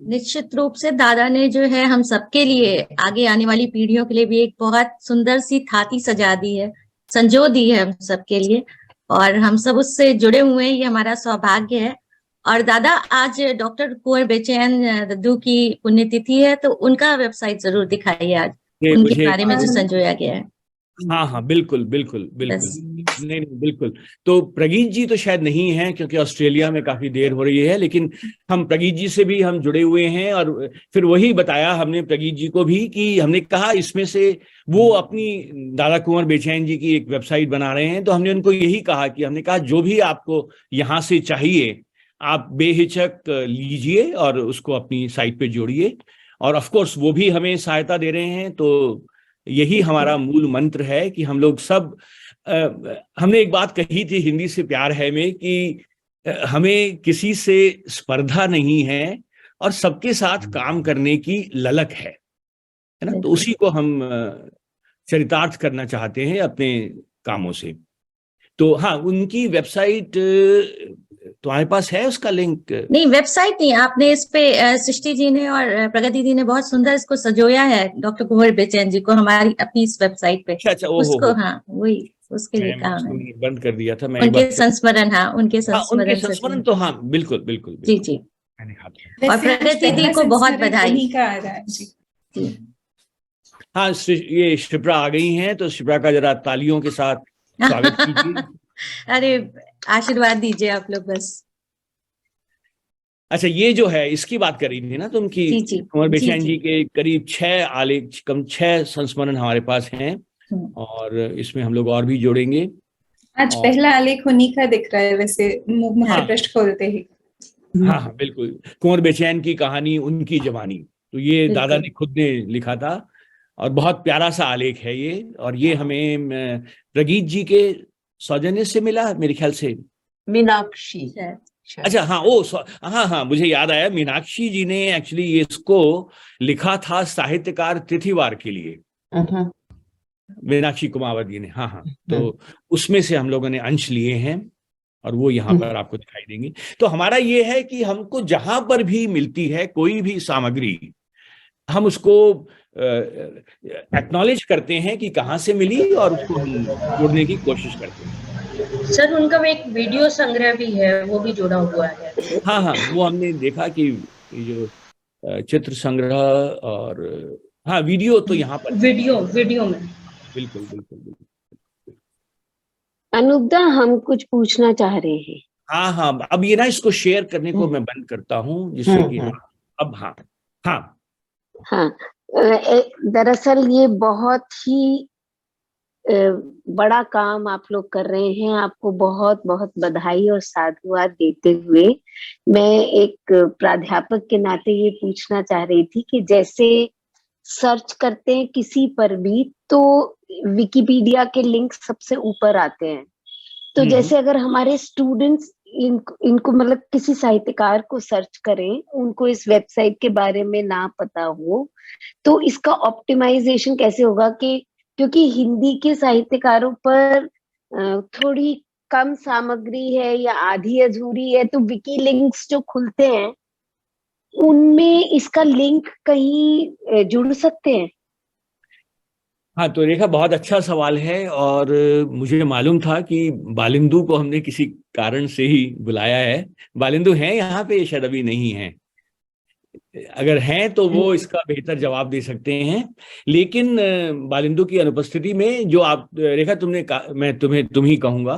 निश्चित रूप से दादा ने जो है हम सबके लिए, आगे आने वाली पीढ़ियों के लिए भी एक बहुत सुंदर सी थाती सजा दी है, संजो दी है हम सबके लिए, और हम सब उससे जुड़े हुए हैं, ये हमारा सौभाग्य है। और दादा, आज डॉक्टर कुंवर बेचैन दद्दू की पुण्यतिथि है, तो उनका वेबसाइट जरूर दिखाइए आज, उनके बारे में जो संजोया गया है। हाँ, बिल्कुल बिल्कुल बिल्कुल, नहीं बिल्कुल। तो प्रगीत जी तो शायद नहीं है क्योंकि ऑस्ट्रेलिया में काफी देर हो रही है, लेकिन हम प्रगीत जी से भी हम जुड़े हुए हैं, और फिर वही बताया हमने प्रगीत जी को भी कि हमने कहा इसमें से वो अपनी दादा कुंवर बेचैन जी की एक वेबसाइट बना रहे हैं, तो हमने उनको यही कहा कि हमने कहा जो भी आपको यहाँ से चाहिए आप बेहिचक लीजिए और उसको अपनी साइट पे जोड़िए, और ऑफ कोर्स वो भी हमें सहायता दे रहे हैं। तो यही हमारा मूल मंत्र है कि हम लोग सब हमने एक बात कही थी हिंदी से प्यार है में कि हमें किसी से स्पर्धा नहीं है और सबके साथ काम करने की ललक है ना, तो उसी को हम चरितार्थ करना चाहते हैं अपने कामों से। तो हाँ, उनकी वेबसाइट तुम्हारे पास है उसका लिंक? नहीं, वेबसाइट नहीं, आपने इस पे सृष्टि जी ने और प्रगति जी ने बहुत सुंदर इसको सजोया है, डॉक्टर कुंवर बेचैन जी को, हमारी अपनी इस वेबसाइट पे। अच्छा, उसको हाँ, वही उसके लिए कहा मैंने बंद कर दिया था मैं। उनके संस्मरण, हाँ उनके संस्मरण तो हाँ बिल्कुल बिल्कुल जी जी। और प्रगति दी को बहुत बधाई। हाँ, ये शिप्रा आ गई हैं, तो शिप्रा का जरा तालियों के साथ स्वागत कीजिए। अरे आशीर्वाद दीजिए आप लोग बस। अच्छा, ये जो है इसकी बात कर रही थी ना तुम की कुंवर बेचैन जी के करीब 6 आलेख, कम 6 संस्मरण हमारे पास हैं, और इसमें हम लोग और भी जोड़ेंगे। आज पहला आलेख उन्हीं का दिख रहा है वैसे मुखपृष्ठ खोलते ही। हाँ बिल्कुल, कुंवर बेचैन की कहानी उनकी जवानी, तो ये दादा ने खुद ने लिखा था, और बहुत प्यारा सा आलेख है ये। और ये हमें प्रगीत जी के सौजन्य से मिला मेरे ख्याल से, मीनाक्षी। अच्छा हाँ, हाँ मुझे याद आया, मीनाक्षी जी ने एक्चुअली ये इसको लिखा था साहित्यकार तिथिवार के लिए, मीनाक्षी कुमावत जी ने। हाँ, तो उसमें से हम लोगों ने अंश लिए हैं, और वो यहाँ पर आपको दिखाई देंगे। तो हमारा ये है कि हमको जहां पर भी मिलती है कोई भी सामग्री, हम उसको एक्नॉलेज करते हैं कि कहाँ से मिली, और उसको हम जोड़ने की कोशिश करते हैं। सर, उनका एक वीडियो संग्रह भी है, वो भी जुड़ा हुआ है। हाँ, वो हमने देखा कि जो चित्र संग्रह और हाँ वीडियो तो यहाँ पर वीडियो में बिल्कुल। अनुपदा, हम कुछ पूछना चाह रहे हैं। हाँ, अब ये ना इसको शेयर करने को मैं बंद करता हूँ, जिससे कि अब हाँ, दरअसल ये बहुत ही बड़ा काम आप लोग कर रहे हैं। आपको बहुत बहुत बधाई और साधुवाद देते हुए मैं एक प्राध्यापक के नाते ये पूछना चाह रही थी कि जैसे सर्च करते हैं किसी पर भी तो विकिपीडिया के लिंक सबसे ऊपर आते हैं, तो जैसे अगर हमारे स्टूडेंट्स इनको मतलब किसी साहित्यकार को सर्च करें, उनको इस वेबसाइट के बारे में ना पता हो, तो इसका ऑप्टिमाइजेशन कैसे होगा? कि क्योंकि हिंदी के साहित्यकारों पर थोड़ी कम सामग्री है या आधी अधूरी है, तो विकी लिंक्स जो खुलते हैं उनमें इसका लिंक कहीं जुड़ सकते हैं? हाँ, तो रेखा बहुत अच्छा सवाल है, और मुझे मालूम था कि बालिंदु को हमने किसी कारण से ही बुलाया है। बालिंदु हैं यहाँ पे, शायद अभी नहीं है। अगर हैं तो वो इसका बेहतर जवाब दे सकते हैं। लेकिन बालिंदु की अनुपस्थिति में जो आप रेखा तुमने कहा, मैं तुम ही कहूंगा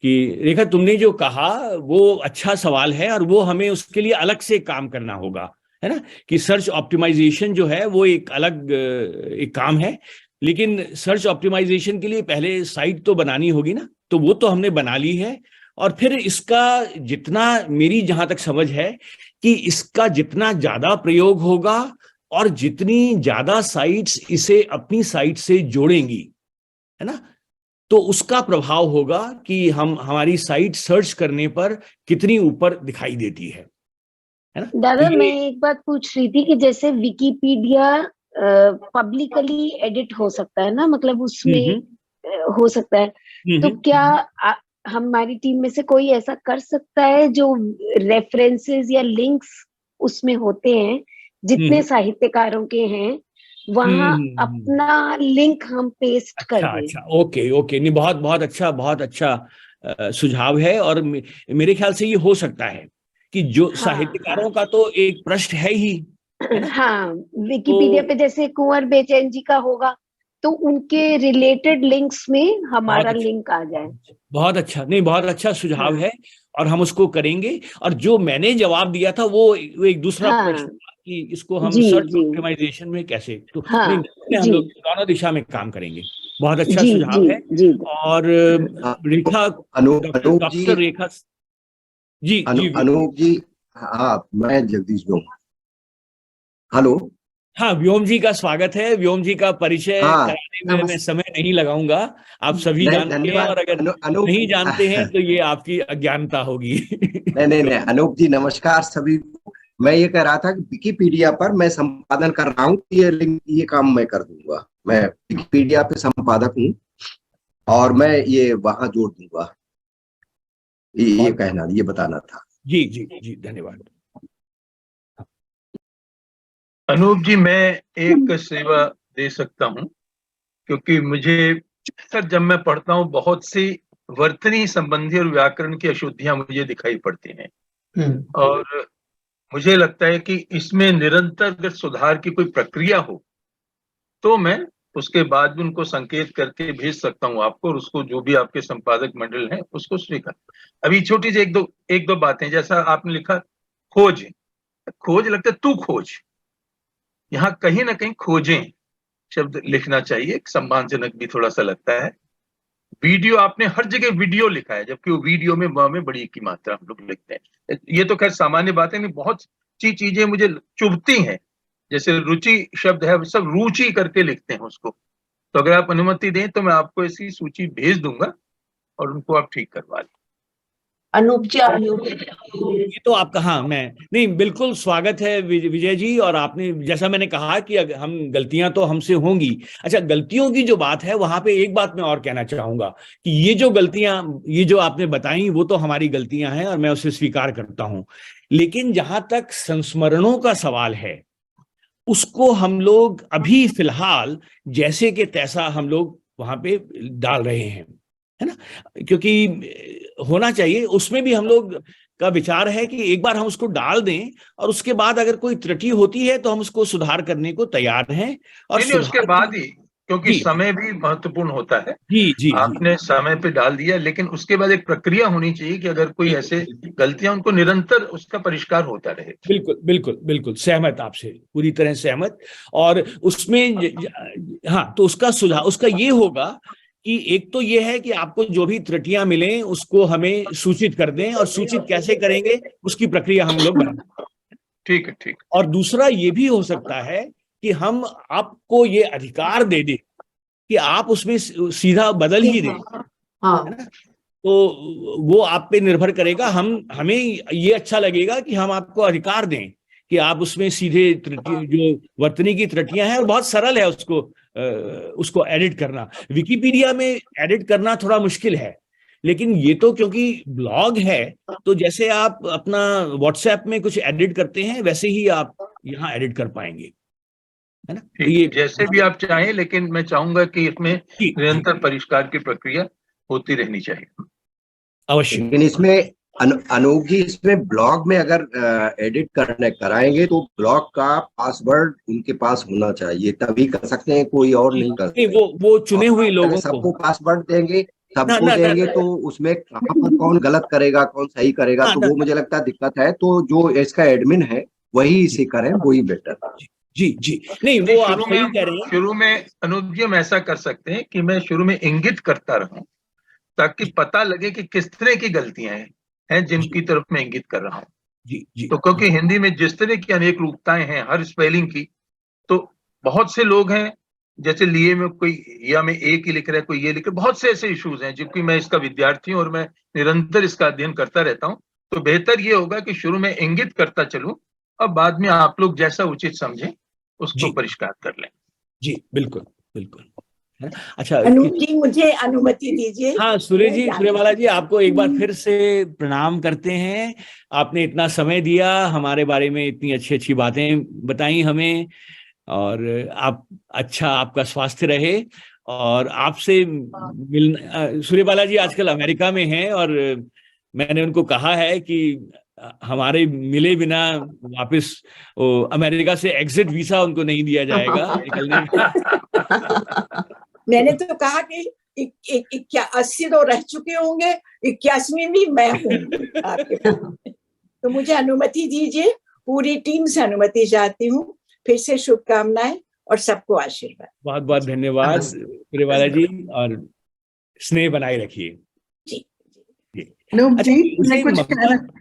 कि रेखा तुमने जो कहा वो अच्छा सवाल है, और वो हमें उसके लिए अलग से काम करना होगा, है ना, कि सर्च ऑप्टिमाइजेशन जो है वो एक अलग एक काम है। लेकिन सर्च ऑप्टिमाइजेशन के लिए पहले साइट तो बनानी होगी ना, तो वो तो हमने बना ली है। और फिर इसका जितना, मेरी जहां तक समझ है कि इसका जितना ज्यादा प्रयोग होगा और जितनी ज्यादा साइट्स इसे अपनी साइट से जोड़ेंगी, है ना, तो उसका प्रभाव होगा कि हमारी साइट सर्च करने पर कितनी ऊपर दिखाई देती है ना। दादा, मैं एक बात पूछ रही थी कि जैसे विकिपीडिया पब्लिकली एडिट हो सकता है ना, मतलब उसमें हो सकता है, तो क्या हमारी टीम में से कोई ऐसा कर सकता है जो रेफरेंसेस या लिंक्स उसमें होते हैं जितने साहित्यकारों के हैं, वहां अपना लिंक हम पेस्ट कर दें? अच्छा, ओके, नहीं, बहुत अच्छा सुझाव है। और मेरे ख्याल से ये हो सकता है कि जो साहित्यकारों का तो एक पृष्ठ है ही, हाँ, विकिपीडिया पे जैसे कुंवर बेचैन जी का होगा तो उनके रिलेटेड लिंक्स में हमारा लिंक आ जाए। बहुत अच्छा, नहीं, बहुत अच्छा सुझाव है, और हम उसको करेंगे। और जो मैंने जवाब दिया था वो एक दूसरा प्रश्न था कि इसको हम सर्च ऑप्टिमाइजेशन में कैसे, तो हम लोग दोनों दिशा में काम करेंगे। बहुत अच्छा सुझाव है। और रेखा, डॉक्टर रेखा जी, अनूप जी, हाँ, मैं जगदीश व्योम। हेलो, हाँ, व्योम जी का स्वागत है। व्योम जी का परिचय कराने में मैं समय नहीं लगाऊंगा, आप सभी जानते हैं, और अगर नहीं जानते हैं तो ये आपकी अज्ञानता होगी। नहीं, अनूप जी नमस्कार सभी को। मैं ये कह रहा था कि विकिपीडिया पर मैं संपादन कर रहा हूँ, ये काम मैं कर दूंगा। मैं विकिपीडिया पे संपादक हूँ और मैं ये वहां जोड़ दूंगा। ये कहना, ये बताना था। जी, धन्यवाद। अनूप जी, मैं एक सेवा दे सकता हूं, क्योंकि मुझे अक्सर जब मैं पढ़ता हूं बहुत सी वर्तनी संबंधी और व्याकरण की अशुद्धियां मुझे दिखाई पड़ती हैं, और मुझे लगता है कि इसमें निरंतर अगर सुधार की कोई प्रक्रिया हो तो मैं उसके बाद भी उनको संकेत करके भेज सकता हूं आपको, और उसको जो भी आपके संपादक मंडल है उसको स्वीकार। अभी छोटी सी एक दो बातें, जैसा आपने लिखा खोज लगता है तू खोज, यहाँ कहीं ना कहीं खोजें शब्द लिखना चाहिए, सम्मानजनक भी थोड़ा सा लगता है। वीडियो, आपने हर जगह वीडियो लिखा है, जबकि वो वीडियो में व में बड़ी की मात्रा हम लोग लिखते हैं। ये तो खैर सामान्य बात है, बहुत सी चीजें मुझे चुभती हैं, जैसे रुचि शब्द है, सब रुचि करके लिखते हैं उसको। तो अगर आप अनुमति दें तो मैं आपको ऐसी सूची भेज दूंगा और उनको आप ठीक करवा लें। अनूप जी, आप ये तो आपका, हाँ, मैं नहीं, बिल्कुल स्वागत है विजय जी। और आपने, जैसा मैंने कहा कि हम गलतियां तो हमसे होंगी। अच्छा, गलतियों की जो बात है, वहां पे एक बात मैं और कहना चाहूंगा कि ये जो गलतियां, ये जो आपने बताई, वो तो हमारी गलतियां हैं और मैं उसे स्वीकार करता हूं। लेकिन जहां तक संस्मरणों का सवाल है, उसको हम लोग अभी फिलहाल जैसे कि तैसा हम लोग वहां पे डाल रहे हैं, है ना, क्योंकि होना चाहिए। उसमें भी हम लोग का विचार है कि एक बार हम उसको डाल दें और उसके बाद अगर कोई त्रुटि होती है तो हम उसको सुधार करने को तैयार हैं। और उसके बाद ही, क्योंकि समय भी महत्वपूर्ण होता है। जी, आपने समय पे डाल दिया, लेकिन उसके बाद एक प्रक्रिया होनी चाहिए कि अगर कोई ऐसे गलतियां, उनको निरंतर उसका परिष्कार होता रहे। बिल्कुल सहमत, आपसे पूरी तरह सहमत। और उसमें हाँ, तो उसका सुझाव, उसका ये होगा कि एक तो ये है कि आपको जो भी त्रुटियां मिलें उसको हमें सूचित कर दें, और सूचित कैसे करेंगे उसकी प्रक्रिया हम लोग बनाएं। ठीक है। और दूसरा ये भी हो सकता है कि हम आपको ये अधिकार दे दें कि आप उसमें सीधा बदल ही दें, है ना, तो वो आप पे निर्भर करेगा। हमें ये अच्छा लगेगा कि हम आपको अधिकार दें कि आप उसमें सीधे जो वर्तनी की त्रुटियां हैं, और बहुत सरल है उसको एडिट करना। विकिपीडिया में एडिट करना थोड़ा मुश्किल है, लेकिन ये तो क्योंकि ब्लॉग है, तो जैसे आप अपना व्हाट्सएप में कुछ एडिट करते हैं वैसे ही आप यहाँ एडिट कर पाएंगे, है ना? तो ये जैसे भी आप चाहें, लेकिन मैं चाहूंगा कि इसमें निरंतर परिष्कार की प्रक्रिया होती रहनी चाहिए। अवश्य। लेकिन इसमें अनूप जी, इसमें ब्लॉग में अगर एडिट कराएंगे तो ब्लॉग का पासवर्ड उनके पास होना चाहिए, तभी कर सकते हैं, कोई और नहीं कर सकते। वो चुने हुए लोगों को सबको पासवर्ड देंगे, सबको देंगे तो उसमें कहाँ पर कौन गलत करेगा कौन सही करेगा, तो वो मुझे लगता है दिक्कत है। तो जो इसका एडमिन है वही इसे करें, वही बेटर। जी जी, नहीं वो आप सही कह रहे हैं। शुरू में अनूप जी हम ऐसा कर सकते हैं कि मैं शुरू में इंगित करता रहूं, ताकि पता लगे कि किस तरह की गलतियां हैं जिनकी तरफ मैं इंगित कर रहा हूं। जी जी। तो क्योंकि हिंदी में जिस तरह की अनेक रूपताएं हैं हर स्पेलिंग की, तो बहुत से लोग हैं, जैसे लिए में कोई या में एक ही लिख रहा है, कोई ये लिख रहा है, बहुत से ऐसे इश्यूज हैं, जबकि मैं इसका विद्यार्थी हूं और मैं निरंतर इसका अध्ययन करता रहता हूं। तो बेहतर ये होगा कि शुरू में इंगित करता चलूं और बाद में आप लोग जैसा उचित समझें उसको परिष्कार कर लें। जी बिल्कुल बिल्कुल, है ना? अच्छा अनूप जी, मुझे अनुमति दीजिए। हाँ, सूर्यवाला जी, आपको एक बार फिर से प्रणाम करते हैं। आपने इतना समय दिया, हमारे बारे में इतनी अच्छी अच्छी बातें बताई हमें, और आपका स्वास्थ्य रहे। और आपसे सूर्यवाला जी आजकल अमेरिका में हैं, और मैंने उनको कहा है कि हमारे मिले बिना वापस अमेरिका से एग्जिट वीसा उनको नहीं दिया जाएगा निकलने का। मैंने तो कहा कि 80 तो रह चुके होंगे, 81वीं भी मैं हूँ आपके पास। तो मुझे अनुमति दीजिए, पूरी टीम से अनुमति चाहती हूँ। फिर से शुभकामनाएं और सबको आशीर्वाद। बहुत बहुत धन्यवाद सूर्यवाला जी, और स्नेह बनाए रखिए।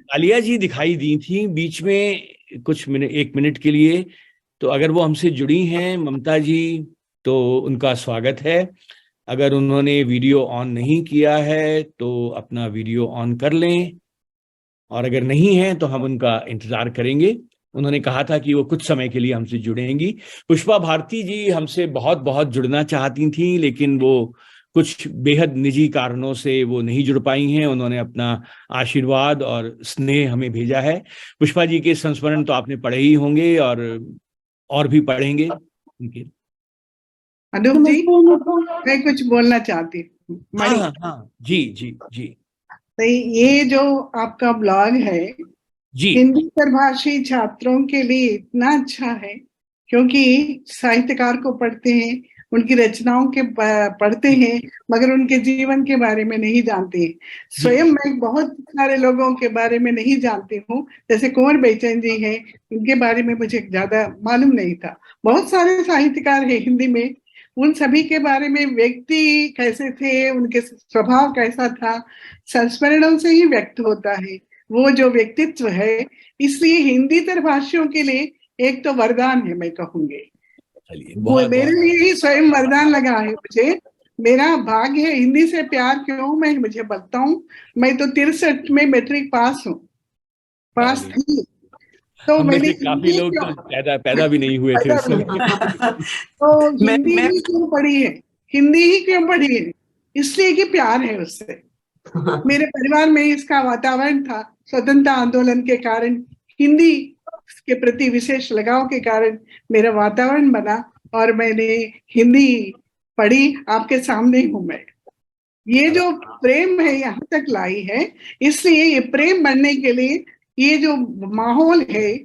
आलिया जी दिखाई दी थी बीच में कुछ मिनट, 1 मिनट के लिए, तो अगर वो हमसे जुड़ी हैं ममता जी तो उनका स्वागत है। अगर उन्होंने वीडियो ऑन नहीं किया है तो अपना वीडियो ऑन कर लें, और अगर नहीं है तो हम उनका इंतजार करेंगे। उन्होंने कहा था कि वो कुछ समय के लिए हमसे जुड़ेंगी। पुष्पा भारती जी हमसे बहुत बहुत जुड़ना चाहती थी, लेकिन वो कुछ बेहद निजी कारणों से वो नहीं जुड़ पाई हैं। उन्होंने अपना आशीर्वाद और स्नेह हमें भेजा है। पुष्पा जी के संस्मरण तो आपने पढ़े ही होंगे और भी पढ़ेंगे उनके। अनूप जी, मैं कुछ बोलना चाहती हूँ। हाँ, जी जी जी। तो ये जो आपका ब्लॉग है जी, हिंदी परभाषी छात्रों के लिए इतना अच्छा है, क्योंकि साहित्यकार को पढ़ते हैं, उनकी रचनाओं के पढ़ते हैं, मगर उनके जीवन के बारे में नहीं जानते हैं। स्वयं मैं बहुत सारे लोगों के बारे में नहीं जानती हूँ, जैसे कुंवर बेचन जी हैं, उनके बारे में मुझे ज्यादा मालूम नहीं था। बहुत सारे साहित्यकार हैं हिंदी में, उन सभी के बारे में व्यक्ति कैसे थे, उनके स्वभाव कैसा था, संस्मरणों से ही व्यक्त होता है वो जो व्यक्तित्व है। इसलिए हिंदी तरभाषियों के लिए एक तो वरदान है, मैं कहूंगी। वो मेरे लिए ही स्वयं वरदान लगा है मुझे। मेरा भाग्य है, हिंदी से प्यार क्यों मैं मुझे बताऊं। मैं तो 63 में मैट्रिक पास थी, तो मैंने काफी लोग तो पैदा भी नहीं हुए थे उस समय। तो हिंदी ही क्यों पढ़ी है, हिंदी ही क्यों पढ़ी है, इसलिए कि प्यार है उससे। मेरे परिवार में इसका वातावरण था। स्वतंत्रता आंदोलन के कारण, हिंदी के प्रति विशेष लगाव के कारण मेरा वातावरण बना और मैंने हिंदी पढ़ी। आपके सामने हूं मैं। ये जो प्रेम है यहाँ तक लाई है, इसलिए ये प्रेम बढ़ने के लिए ये जो माहौल है,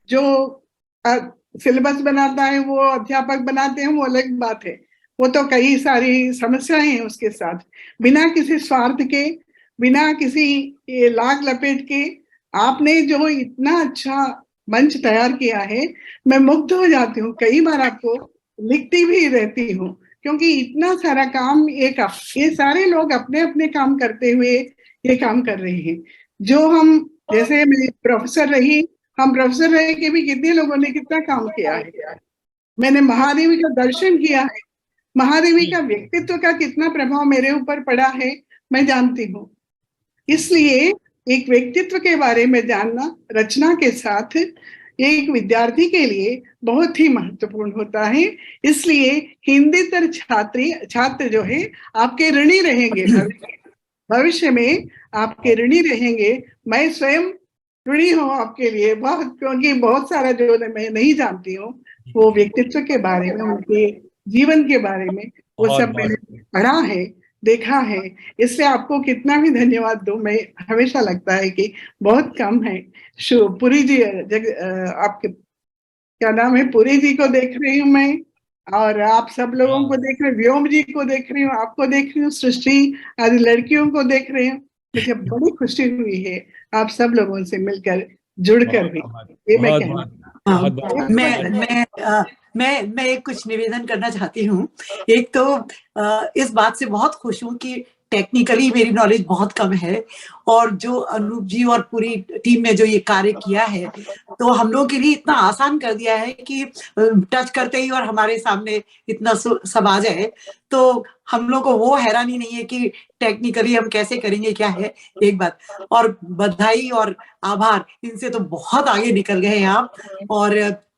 जो सिलेबस बनाता है वो अध्यापक बनाते हैं, वो अलग बात है। वो तो कई सारी समस्याएं हैं उसके साथ। बिना किसी स्वार्थ के, बिना किसी लाग लपेट के आपने जो इतना अच्छा मंच तैयार किया है, मैं मुग्ध हो जाती हूँ। कई बार आपको लिखती भी रहती हूँ, क्योंकि इतना सारा काम ये सारे लोग अपने अपने काम करते हुए ये काम कर रहे हैं। जो हम, जैसे मैं प्रोफेसर रही, हम प्रोफेसर रहे के भी कितने लोगों ने कितना काम किया है। मैंने महादेवी का दर्शन किया है, महादेवी का व्यक्तित्व का कितना प्रभाव मेरे ऊपर पड़ा है मैं जानती हूँ। इसलिए एक व्यक्तित्व के बारे में जानना रचना के साथ एक विद्यार्थी के लिए बहुत ही महत्वपूर्ण होता है। इसलिए हिंदी तर छात्र जो है आपके ऋणी रहेंगे। भविष्य में आपके ऋणी रहेंगे। मैं स्वयं ऋणी हूँ आपके लिए बहुत, क्योंकि बहुत सारा जो मैं नहीं जानती हूँ वो व्यक्तित्व के बारे में, उनके जीवन के बारे में, वो सब मैंने पढ़ा है, देखा है। इसलिए आपको कितना भी धन्यवाद दूं, मैं हमेशा लगता है कि बहुत कम है। पुरी जी, आपके क्या नाम है, पुरी जी को देख रही हूँ मैं, और आप सब लोगों को देख रही हूँ, व्योम जी को देख रही हूँ, आपको देख रही हूँ, सृष्टि आदि लड़कियों को देख रही हूँ। मुझे बड़ी खुशी हुई है आप सब लोगों से मिलकर, जुड़कर भी। ये मैं कहना मैं एक कुछ निवेदन करना चाहती हूँ। एक तो इस बात से बहुत खुश हूँ कि टेक्निकली मेरी नॉलेज बहुत कम है, और जो अनूप जी और पूरी टीम ने जो ये कार्य किया है तो हम लोगों के लिए इतना आसान कर दिया है कि टच करते ही और हमारे सामने इतना सब आ जाए, तो हम लोग को वो हैरानी नहीं है कि टेक्निकली हम कैसे करेंगे क्या है। एक बात, और बधाई और आभार, इनसे तो बहुत आगे निकल गए हैं आप, और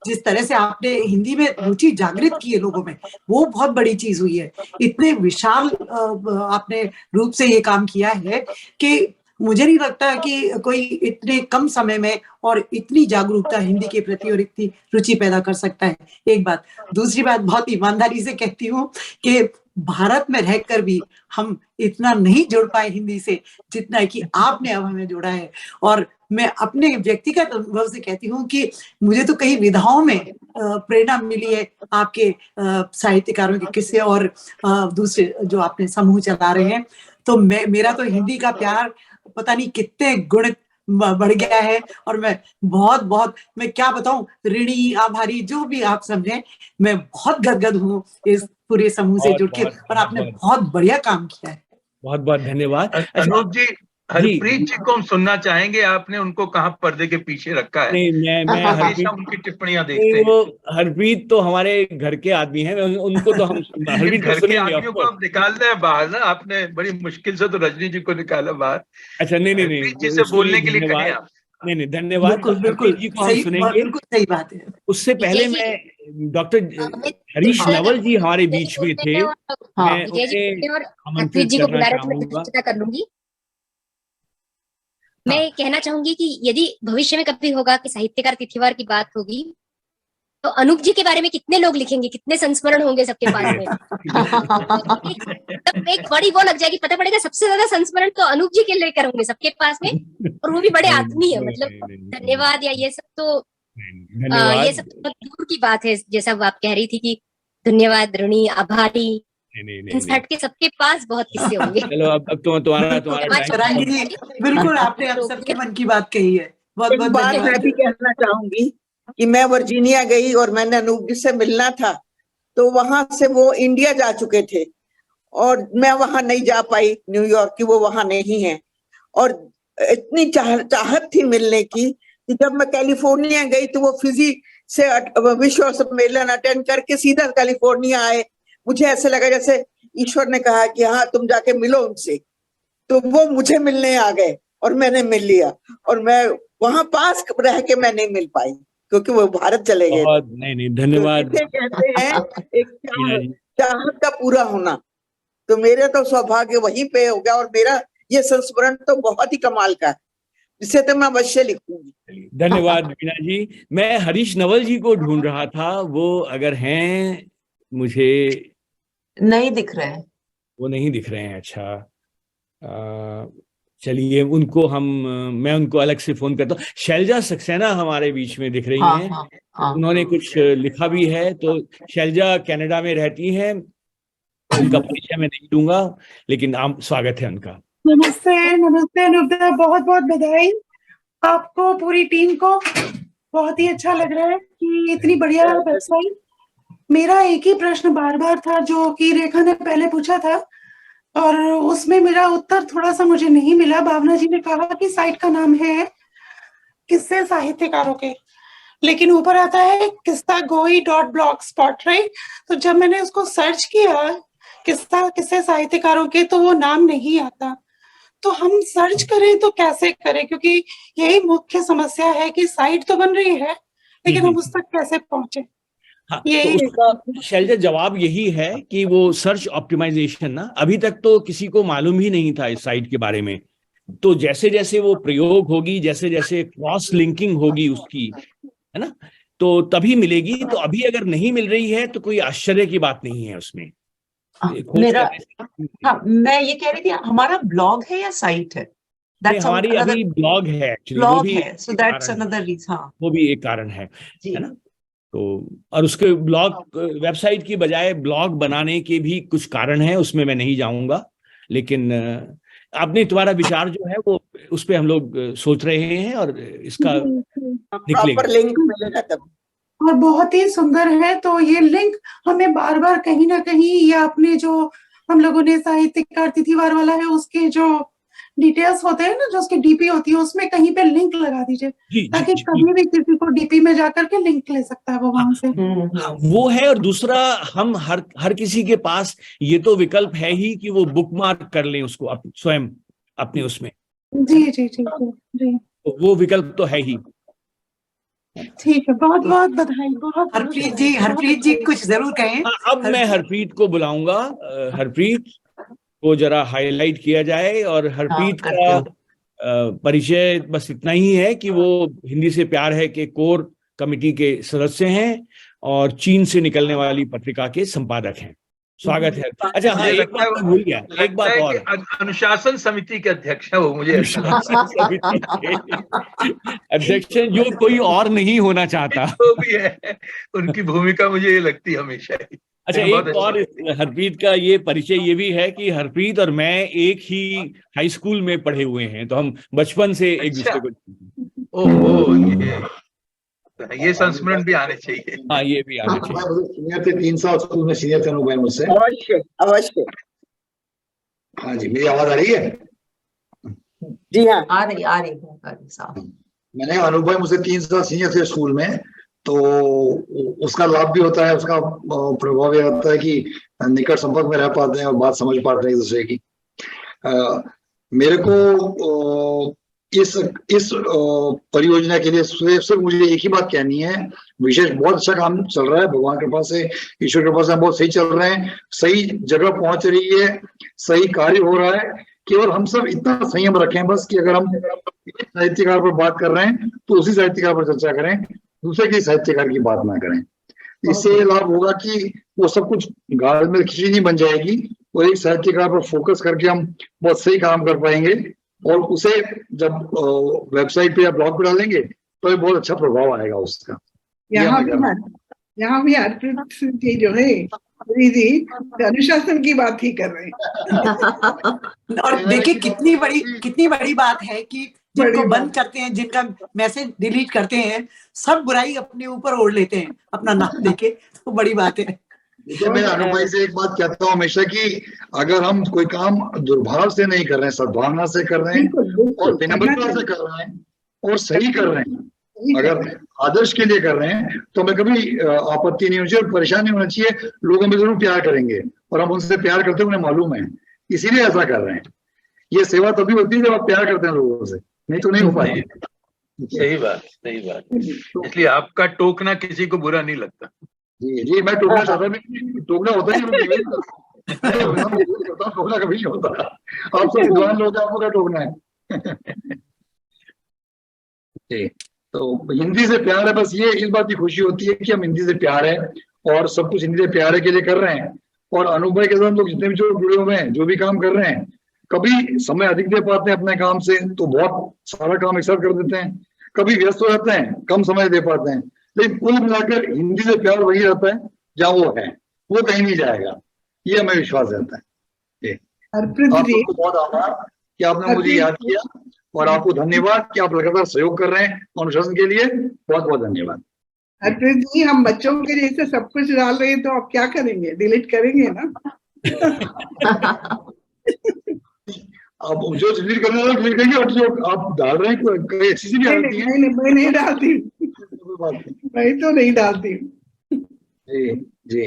जिस तरह से आपने हिंदी में रुचि जागृत की है लोगों में, वो बहुत बड़ी चीज हुई है। इतने विशाल आपने रूप से ये काम किया है कि मुझे नहीं लगता कि कोई इतने कम समय में और इतनी जागरूकता हिंदी के प्रति और इतनी रुचि पैदा कर सकता है। एक बात। दूसरी बात, बहुत ईमानदारी से कहती हूँ कि भारत में रहकर भी हम इतना नहीं जुड़ पाए हिंदी से जितना कि आपने अब हमें जोड़ा है। और मैं अपने व्यक्तिगत अनुभव से कहती हूँ कि मुझे तो कई विधाओं में प्रेरणा मिली है आपके साहित्यकारों के किस्से और दूसरे जो आपने समूह चला रहे हैं। तो मेरा तो हिंदी का प्यार पता नहीं कितने गुण बढ़ गया है, और मैं बहुत मैं क्या बताऊं, ऋणी आभारी जो भी आप समझें, मैं बहुत गदगद हूँ इस पूरे समूह से जुड़ के, और आपने बहुत बढ़िया काम किया है। बहुत बहुत धन्यवाद। अनूप जी, हरप्रीत जी को हम सुनना चाहेंगे, आपने उनको कहाँ पर्दे के पीछे रखा है? नहीं, मैं हमेशा उनकी टिप्पणियां देखते हैं। वो हरप्रीत तो हमारे घर के आदमी हैं, उनको तो हम हरप्रीत घर के आदमियों को आप निकालना है बाहर ना, आपने बड़ी मुश्किल से तो रजनी जी को निकाला बाहर। अच्छा, नहीं, हरप्रीत जी से बोलने के लिए कहें आप। नहीं, धन्यवाद। बिल्कुल जी को हम सुनेंगे, बिल्कुल सही बात है। उससे पहले मैं डॉक्टर हरीश नवल जी हमारे बीच में थे, मैं उन्हें आमंत्रित करना चाहूंगा। कर लूंगी। मैं कहना चाहूंगी कि यदि भविष्य में कभी होगा कि साहित्यकार तिथिवार की बात होगी, तो अनूप जी के बारे में कितने लोग लिखेंगे, कितने संस्मरण होंगे सबके पास में। तब एक बड़ी वो लग जाएगी, पता पड़ेगा सबसे ज्यादा संस्मरण तो अनूप जी के लेकर होंगे सबके पास में, और वो भी बड़े आदमी है। मतलब धन्यवाद या ये सब तो ये सब तो दूर की बात है। जैसा आप कह रही थी कि धन्यवाद, ऋणी, आभारी, इन हट के सबके पास बहुत किस्से होंगे। चलो अब तुम्हारा बिल्कुल आपने अब सबके मन की बात कही है। बहुत बहुत बात मैं भी कहना चाहूंगी कि मैं वर्जीनिया गई और मैंने अनूप जी से मिलना था, तो वहां से वो इंडिया जा चुके थे और मैं वहां नहीं जा पाई, न्यूयॉर्क की, वो वहां नहीं है। और इतनी चाहत थी मिलने की कि जब मैं कैलिफोर्निया गई तो वो फिजी से विश्व सम्मेलन अटेंड करके सीधा कैलिफोर्निया आए। मुझे ऐसे लगा जैसे ईश्वर ने कहा कि हाँ तुम जाके मिलो उनसे, तो वो मुझे मिलने आ गए और मैंने मिल लिया। और मैं वहां पास रह के मैं नहीं मिल पाई क्योंकि वो भारत चले गए। नहीं, धन्यवाद। तो कहते हैं एक चाहत का पूरा होना, तो मेरे तो सौभाग्य वहीं पे हो गया। और मेरा ये संस्मरण तो बहुत ही कमाल का है, जिसे तो मैं अवश्य लिखूंगी। धन्यवाद वीणा जी। मैं हरीश नवल जी को ढूंढ रहा था, वो अगर हैं, मुझे नहीं दिख रहे हैं, वो नहीं दिख रहे हैं। अच्छा, चलिए उनको मैं उनको अलग से फोन करता हूँ। शैलजा सक्सेना हमारे बीच में दिख रही हैं। उन्होंने कुछ लिखा भी है। तो शैलजा कनाडा में रहती हैं, उनका परिचय मैं नहीं दूंगा, लेकिन आप स्वागत है उनका। नमस्ते अनूपदा, बहुत बहुत बधाई आपको, पूरी टीम को। बहुत ही अच्छा लग रहा है कि इतनी बढ़िया वेबसाइट। मेरा एक ही प्रश्न बार बार था जो कि रेखा ने पहले पूछा था, और उसमें मेरा उत्तर थोड़ा सा मुझे नहीं मिला। भावना जी ने कहा कि साइट का नाम है किस्से साहित्यकारों के, लेकिन ऊपर आता है kissagohi.blogspot, राइट? तो जब मैंने उसको सर्च किया किस्से साहित्यकारों के, तो वो नाम नहीं आता। तो हम सर्च करें तो कैसे करें, क्योंकि यही मुख्य समस्या है कि साइट तो बन रही है लेकिन हम उस तक कैसे पहुंचे। हाँ, तो उसका शैलजा जवाब यही है कि वो सर्च ऑप्टिमाइजेशन ना, अभी तक तो किसी को मालूम ही नहीं था इस साइट के बारे में। तो जैसे जैसे वो प्रयोग होगी, जैसे जैसे क्रॉस लिंकिंग होगी उसकी, है ना, तो तभी मिलेगी। तो अभी अगर नहीं मिल रही है तो कोई आश्चर्य की बात नहीं है उसमें। मेरा मैं ये कह रही थी, हमारा ब्लॉग है या साइट है? हमारी अभी ब्लॉग है एक्चुअली, वो भी सो दैट्स अनदर रीजन। हाँ, वो भी एक कारण है ना। तो और उसके ब्लॉग वेबसाइट की बजाय ब्लॉग बनाने के भी कुछ कारण है, उसमें मैं नहीं जाऊंगा। लेकिन आपने तुम्हारा विचार जो है वो उस पे हम लोग सोच रहे हैं और इसका प्रॉपर लिंक मिलेगा तब। और बहुत ही सुंदर है। तो ये लिंक हमें बार बार कहीं ना कहीं, या अपने जो हम लोगों ने साहित्यकार तिथिवार वाला है उसके जो डिटेल्स होते हैं ना, जो उसकी डीपी होती है, उसमें कहीं पे लिंक लगा दीजिए, ताकि कभी भी किसी को डीपी में जाकर के लिंक ले सकता है वो वहां से। वो है। और दूसरा, हम हर किसी के पास ये तो विकल्प है ही कि वो बुकमार्क कर लें उसको स्वयं अपने उसमें। जी जी जी जी जी, तो वो विकल्प तो है ही। ठीक है, बहुत बहुत बधाई। बहुत हरप्रीत जी कुछ जरूर कहें। अब मैं हरप्रीत को बुलाऊंगा। हरप्रीत को जरा हाईलाइट किया जाए। और हरप्रीत का परिचय बस इतना ही है कि वो हिंदी से प्यार है के कोर कमेटी के सदस्य हैं और चीन से निकलने वाली पत्रिका के संपादक हैं। स्वागत है। अच्छा हाँ, एक बात मैं भूल गया, एक बात और, अनुशासन समिति के अध्यक्ष है वो, मुझे अनुशासन समिति के अध्यक्ष जो कोई और नहीं होना चाहता, वो भी है। उनकी भूमिका मुझे ये लगती है हमेशा ही। अच्छा, एक और हरप्रीत का ये परिचय ये भी है कि हरप्रीत और मैं एक ही हाई स्कूल में पढ़े हुए हैं, तो हम बचपन से एक दूसरे को। ओह, ये संस्मरण भी आने चाहिए। हाँ, ये भी आने चाहिए। सीनियर थे, 3 साल स्कूल में सीनियर थे अनुभव मुझसे। अवश्य अवश्य। हाँ जी, मेरी आवाज आ रही है? जी हाँ, आ रही साहब। मैंने अनुभव मुझसे 3 साल सीनियर थे स्कूल में, तो उसका लाभ भी होता है, उसका प्रभाव ये होता है कि निकट संपर्क में रह पाते हैं और बात समझ पाते हैं एक दूसरे की। मेरे को इस परियोजना के लिए सिर्फ मुझे एक ही बात कहनी है। विशेष बहुत अच्छा काम चल रहा है, भगवान की कृपा से, ईश्वर की कृपा से बहुत सही चल रहे हैं, सही जगह पहुंच रही है, सही कार्य हो रहा है। केवल हम सब इतना संयम रखें बस कि अगर हम साहित्यकार पर बात कर रहे हैं तो उसी साहित्यकार पर चर्चा करें, दूसरे के साहित्यकार की बात ना करें। इससे ये लाभ होगा कि वो सब कुछ गाल में खिचड़ी नहीं बन जाएगी, और एक साहित्यकार पर फोकस करके हम बहुत सही काम कर पाएंगे, और उसे जब वेबसाइट पे या ब्लॉग पे डालेंगे तो बहुत अच्छा प्रभाव आएगा उसका। यहाँ भी हरप्रीत जी जो है जी अनुशासन की बात ही कर रहे हैं। और देखिए कितनी बड़ी बात है कि जिनको बंद करते हैं, जिनका मैसेज डिलीट करते हैं, सब बुराई अपने ऊपर ओढ़ लेते हैं अपना नाम देके, तो बड़ी बात है। देखिए, मैं अनुभव से एक बात कहता हूँ हमेशा कि अगर हम कोई काम दुर्भाव से नहीं कर रहे हैं, सद्भावना से कर रहे हैं और विनम्रता से कर रहे हैं और सही कर रहे हैं, अगर आदर्श के लिए कर रहे हैं, तो हमें कभी आपत्ति नहीं होनी चाहिए और परेशानी नहीं होना चाहिए। लोग हमें जरूर प्यार करेंगे और हम उनसे प्यार करते हैं, उन्हें मालूम है, इसीलिए ऐसा कर रहे हैं। ये सेवा तभी होती है जब आप प्यार करते हैं लोगों से, नहीं तो नहीं हो पाएगी। सही बात, सही बात। इसलिए आपका टोकना किसी को बुरा नहीं लगता। जी जी, मैं टोकना चाहता भी, टोकना होता ही नहीं, टोकना कभी नहीं होता। आप सब विद्वान लोग हैं, आपको क्या टोकना है। जी, तो हिंदी से प्यार है, बस ये इस बात की खुशी होती है कि हम हिंदी से प्यार है और सब कुछ हिंदी से प्यार के लिए कर रहे हैं। और अनुभव के साथ लोग जितने भी जो जुड़े हुए हैं, जो भी काम कर रहे हैं, कभी समय अधिक दे पाते हैं अपने काम से तो बहुत सारा काम एक साथ कर देते हैं, कभी व्यस्त हो जाते हैं, कम समय दे पाते हैं, लेकिन कुल मिलाकर हिंदी से प्यार वही रहता है जहाँ वो है, वो कहीं नहीं जाएगा, ये हमें विश्वास रहता है। आपको बहुत आभार कि आपने मुझे याद किया, और आपको धन्यवाद कि आप लगातार सहयोग कर रहे हैं अनुशासन के लिए। बहुत बहुत धन्यवाद। हरप्रीत जी, हम बच्चों के जैसे सब कुछ डाल रहे हैं तो आप क्या करेंगे, डिलीट करेंगे ना? अब जो डिलीट करने वाला डिलीट करेंगे, और जो आप डाल रहे हैं कोई अच्छी सी भी डालती है। नहीं, मैं नहीं डालती, मैं तो नहीं डालती। जी जी,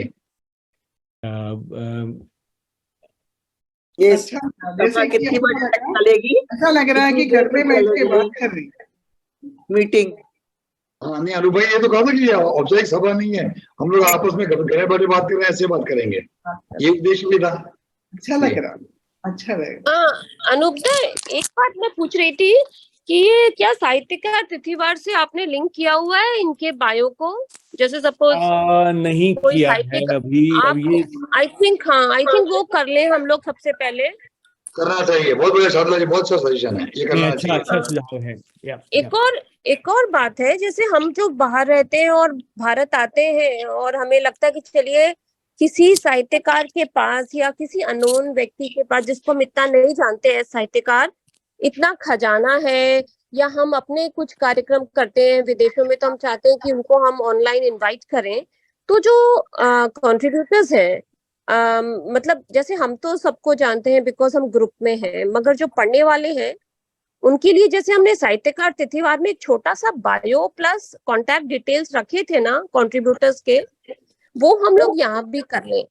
ये अच्छा, कितनी बड़ी चलेगी, ऐसा लग रहा है कि घर में बैठ के बात कर रही मीटिंग। हाँ नहीं अनुभव भाई ये तो कहा था कि ये औपचारिक सभा नहीं है, हम लोग आपस में घरे बैठे बात कर रहे हैं, ऐसे बात करेंगे, ये उद्देश्य भी था। अच्छा लग रहा, अच्छा लगेगा। अनूप दा, एक बात मैं पूछ रही थी कि ये क्या साहित्यकार तिथिवार से आपने लिंक किया हुआ है इनके बायो को? जैसे सपोज नहीं किया है अभी, अब ये आई थिंक वो कर ले हम लोग सबसे पहले। करना चाहिए, बहुत बढ़िया शारदा जी, बहुत अच्छा सजेशन है, ये करना चाहिए। अच्छा सुझाव है। एक और बात है, जैसे हम जो बाहर रहते हैं और भारत आते हैं और हमें लगता है कि चलिए किसी साहित्यकार के पास या किसी अननोन व्यक्ति के पास जिसको हम इतना नहीं जानते हैं साहित्यकार, इतना खजाना है, या हम अपने कुछ कार्यक्रम करते हैं विदेशों में तो हम चाहते हैं कि उनको हम ऑनलाइन इनवाइट करें। तो जो कंट्रीब्यूटर्स हैं, मतलब जैसे हम तो सबको जानते हैं बिकॉज हम ग्रुप में हैं, मगर जो पढ़ने वाले हैं उनके लिए जैसे हमने साहित्यकार तिथिवार में एक छोटा सा बायो प्लस कॉन्टैक्ट डिटेल्स रखे थे ना कंट्रीब्यूटर्स के, वो हम लोग यहाँ भी कर लें।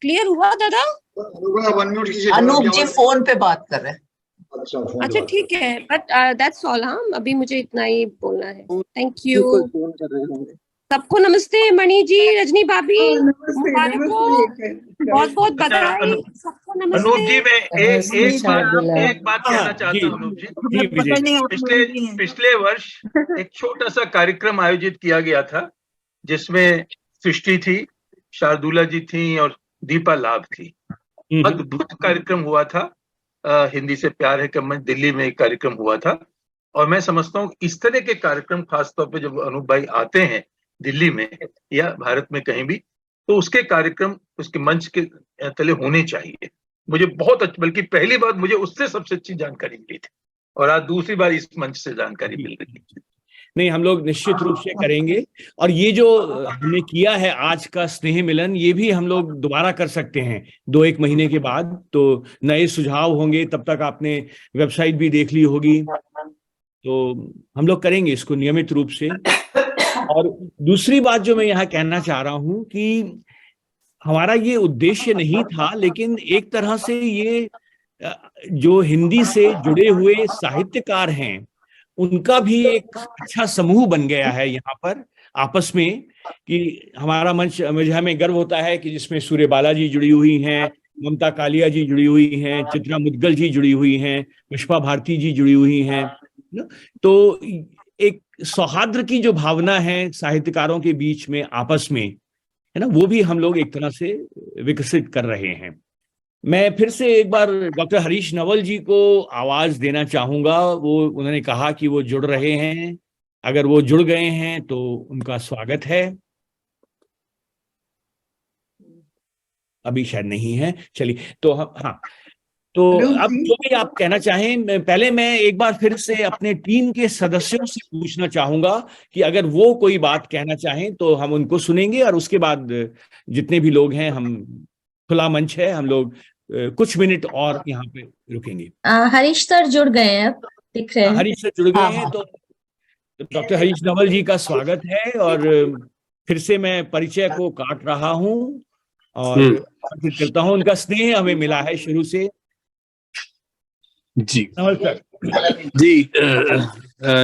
क्लियर हुआ दादा? अनूप जी फोन पे बात कर रहे हैं। अच्छा ठीक है, बट दैट्स ऑल। हाँ अभी मुझे इतना ही बोलना है। थैंक यू सबको। नमस्ते मणि जी, रजनी भाभी, मुबारक हो, बहुत बहुत बधाई सबको। नमस्ते अनूप जी, मैं एक बात कहना चाहता हूँ अनूप जी। पिछले वर्ष एक छोटा सा कार्यक्रम आयोजित किया गया था जिसमें सृष्टि थी, शार्दुला जी थी और दीपा लाभ थी। अद्भुत कार्यक्रम हुआ था। हिंदी से प्यार है का मंच दिल्ली में एक कार्यक्रम हुआ था, और मैं समझता हूँ इस तरह के कार्यक्रम खासतौर पे जब अनूप भाई आते हैं दिल्ली में या भारत में कहीं भी, तो उसके कार्यक्रम उसके मंच के तले होने चाहिए। मुझे बहुत बल्कि पहली बार मुझे उससे सबसे अच्छी जानकारी मिली थी, और आज दूसरी बार इस मंच से जानकारी मिल रही है। नहीं, हम लोग निश्चित रूप से करेंगे, और ये जो हमने किया है आज का स्नेह मिलन, ये भी हम लोग दोबारा कर सकते हैं 2-1 महीने के बाद। तो नए सुझाव होंगे, तब तक आपने वेबसाइट भी देख ली होगी, तो हम लोग करेंगे इसको नियमित रूप से। और दूसरी बात जो मैं यहाँ कहना चाह रहा हूँ कि हमारा ये उद्देश्य नहीं था, लेकिन एक तरह से ये जो हिंदी से जुड़े हुए साहित्यकार हैं उनका भी एक अच्छा समूह बन गया है यहाँ पर आपस में, कि हमारा मंच, मुझे हमें गर्व होता है कि जिसमें सूर्य बाला जी जुड़ी हुई हैं, ममता कालिया जी जुड़ी हुई हैं, चित्रा मुदगल जी जुड़ी हुई हैं, पुष्पा भारती जी जुड़ी हुई हैं। तो एक सौहार्द की जो भावना है साहित्यकारों के बीच में आपस में, है ना, वो भी हम लोग एक तरह से विकसित कर रहे हैं। मैं फिर से एक बार डॉक्टर हरीश नवल जी को आवाज देना चाहूंगा। वो उन्होंने कहा कि वो जुड़ रहे हैं, अगर वो जुड़ गए हैं तो उनका स्वागत है। अभी शायद नहीं है, चलिए तो हाँ, तो अब जो भी आप कहना चाहें। पहले मैं एक बार फिर से अपने टीम के सदस्यों से पूछना चाहूंगा कि अगर वो कोई बात कहना चाहें तो हम उनको सुनेंगे, और उसके बाद जितने भी लोग हैं, हम खुला मंच है, हम लोग कुछ मिनट और यहाँ पे रुकेंगे। हरीश सर जुड़ गए हैं, अब दिख रहे हैं। हरीश सर जुड़ गए हैं, तो डॉक्टर हरीश नवल जी का स्वागत है। और फिर से मैं परिचय को काट रहा हूँ और करता हूँ, उनका स्नेह हमें मिला है शुरू से। जी नमस्कार जी,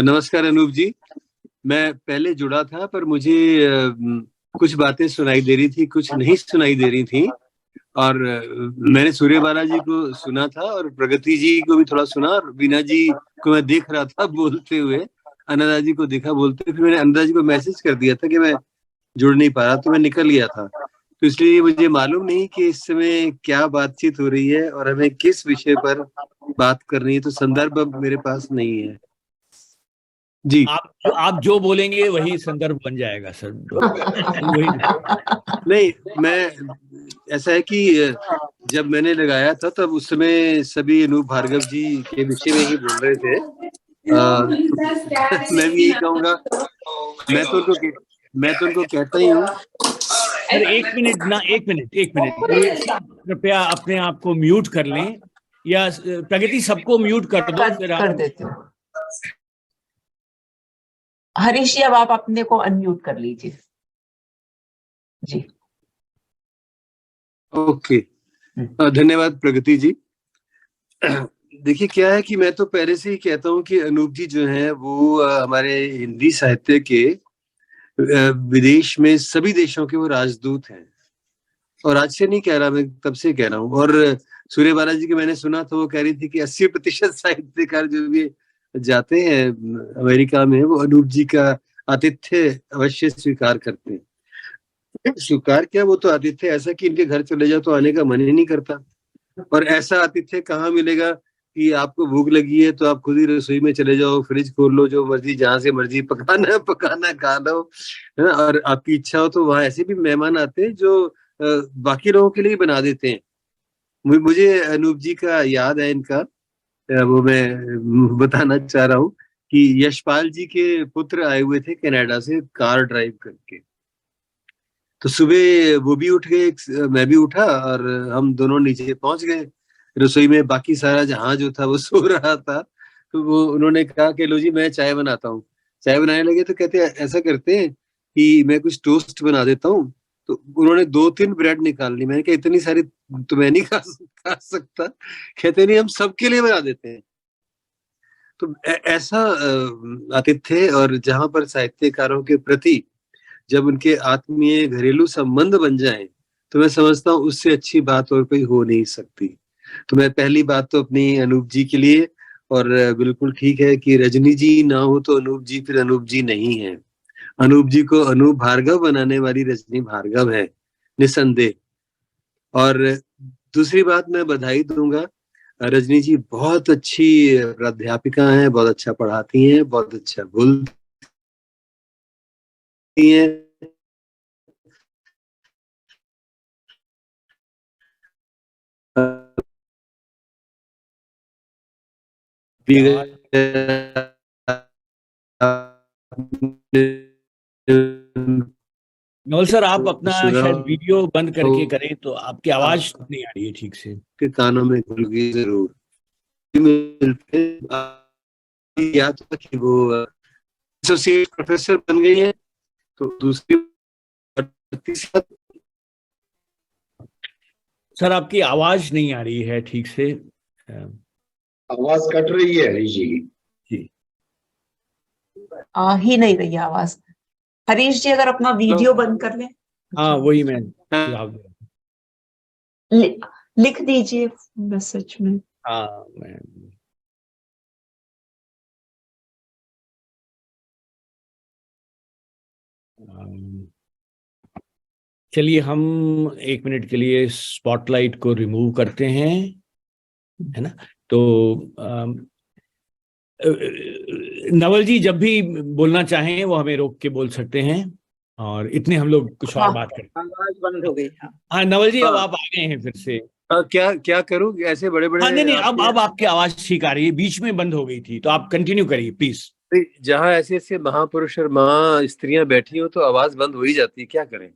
नमस्कार अनूप जी। मैं पहले जुड़ा था, पर मुझे कुछ बातें सुनाई दे रही थी, कुछ नहीं सुनाई दे रही थी, और मैंने सूर्य बाला जी को सुना था और प्रगति जी को भी थोड़ा सुना, और वीना जी को मैं देख रहा था बोलते हुए, अनंदा जी को देखा बोलते। फिर मैंने अनंदा जी को मैसेज कर दिया था कि मैं जुड़ नहीं पा रहा, तो मैं निकल गया था। तो इसलिए मुझे मालूम नहीं कि इस समय क्या बातचीत हो रही है और हमें किस विषय पर बात करनी है, तो संदर्भ अब मेरे पास नहीं है जी। आप जो बोलेंगे वही संदर्भ बन जाएगा सर। वही नहीं, मैं ऐसा है कि जब मैंने लगाया था तब उस समय सभी अनूप भार्गव जी के विषय में ही बोल रहे थे। मैं भी यही कहूँगा, मैं तो उनको कहता ही हूँ। एक मिनट कृपया अपने आप को म्यूट कर लें, या प्रगति सबको म्यूट कर दो। कर देते हो हरीश जी, अब आप अपने को अनम्यूट कर लीजिए जी। ओके, धन्यवाद प्रगति जी। देखिए क्या है कि मैं तो पहले से ही कहता हूँ कि अनूप जी जो है वो हमारे हिंदी साहित्य के विदेश में सभी देशों के वो राजदूत हैं। और आज से नहीं कह रहा, मैं तब से कह रहा हूँ। और सूर्य बालाजी की मैंने सुना था, वो कह रही थी कि 80% साहित्यकार जो भी जाते हैं अमेरिका में वो अनूप जी का आतिथ्य अवश्य स्वीकार करते हैं। स्वीकार क्या, वो तो आतिथ्य ऐसा कि इनके घर चले जाओ तो आने का मन ही नहीं करता। और ऐसा आतिथ्य कहाँ मिलेगा कि आपको भूख लगी है तो आप खुद ही रसोई में चले जाओ, फ्रिज खोल लो, जो मर्जी जहां से मर्जी पकाना खा लो, है ना। और आपकी इच्छा हो तो वहां ऐसे भी मेहमान आते हैं जो बाकी लोगों के लिए बना देते हैं। मुझे अनूप जी का याद है इनका, वो मैं बताना चाह रहा हूँ कि यशपाल जी के पुत्र आए हुए थे कनाडा से कार ड्राइव करके। तो सुबह वो भी उठ गए, मैं भी उठा और हम दोनों नीचे पहुंच गए रसोई में। बाकी सारा जहां जो था वो सो रहा था। तो वो उन्होंने कहा कि लो जी मैं चाय बनाता हूँ। चाय बनाने लगे तो कहते हैं ऐसा करते हैं कि मैं कुछ टोस्ट बना देता हूँ। तो उन्होंने 2-3 ब्रेड निकाल ली। मैंने कहा इतनी सारी तो मैं नहीं खा सकता। कहते नहीं हम सबके लिए बना देते हैं। तो ऐसा आतिथ्य, और जहां पर साहित्यकारों के प्रति जब उनके आत्मीय घरेलू संबंध बन जाएं तो मैं समझता हूँ उससे अच्छी बात और कोई हो नहीं सकती। तो मैं पहली बात तो अपनी अनूप जी के लिए, और बिल्कुल ठीक है कि रजनी जी ना हो तो अनूप जी फिर अनूप जी नहीं है। अनूप जी को अनूप भार्गव बनाने वाली रजनी भार्गव है निसंदेह। और दूसरी बात मैं बधाई दूंगा, रजनी जी बहुत अच्छी प्राध्यापिका हैं, बहुत अच्छा पढ़ाती हैं, बहुत अच्छा बोलती हैं। नवल सर आप अपना शायद वीडियो बंद करके करें तो आपकी आवाज नहीं आ रही है ठीक से। के कानों में घुल गई जरूर। याद था कि वो एसोसिएट प्रोफेसर बन गई है। तो दूसरी सर आपकी आवाज नहीं आ रही है ठीक से। आवाज कट रही है हरीश जी की। आ ही नहीं रही आवाज। हरीश जी अगर अपना वीडियो बंद कर लें। हाँ वही मैं सुझाव दे रहा लिख दीजिए मैसेज में। हाँ मैं चलिए हम 1 मिनट के लिए स्पॉटलाइट को रिमूव करते हैं, है ना। तो नवल जी जब भी बोलना चाहें वो हमें रोक के बोल सकते हैं और इतने हम लोग कुछ और बात करें। आवाज बंद हो गई। हाँ नवल जी अब आप आ गए हैं फिर से। क्या करूं ऐसे बड़े बड़े। हाँ नहीं अब आपकी आवाज ठीक आ रही है, बीच में बंद हो गई थी तो आप कंटिन्यू करिए प्लीज। जहाँ ऐसे ऐसे महापुरुष और महा स्त्रियां बैठी हो तो आवाज बंद हो ही जाती है, क्या करें।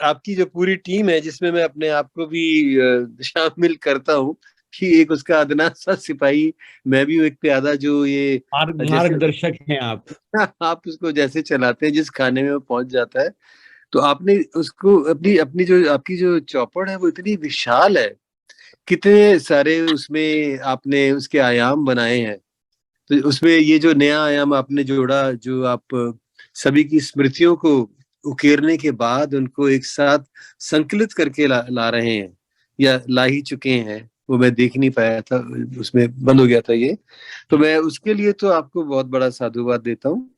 आपकी जो पूरी टीम है जिसमें मैं अपने आप को भी शामिल करता हूँ कि एक उसका अदना सा सिपाही, मैं भी एक प्यादा जो ये मार्गदर्शक हैं आप उसको जैसे चलाते हैं जिस खाने में वो पहुंच जाता है। तो आपने उसको अपनी जो आपकी जो चौपड़ है वो इतनी विशाल है, कितने सारे उसमें आपने उसके आयाम बनाए हैं। तो उसमें ये जो नया आयाम आपने जोड़ा, जो आप सभी की स्मृतियों को उकेरने के बाद उनको एक साथ संकलित करके ला रहे हैं या ला ही चुके हैं, वो मैं देख नहीं पाया था, उसमें बंद हो गया था ये। तो मैं उसके लिए तो आपको बहुत बड़ा साधुवाद देता हूँ।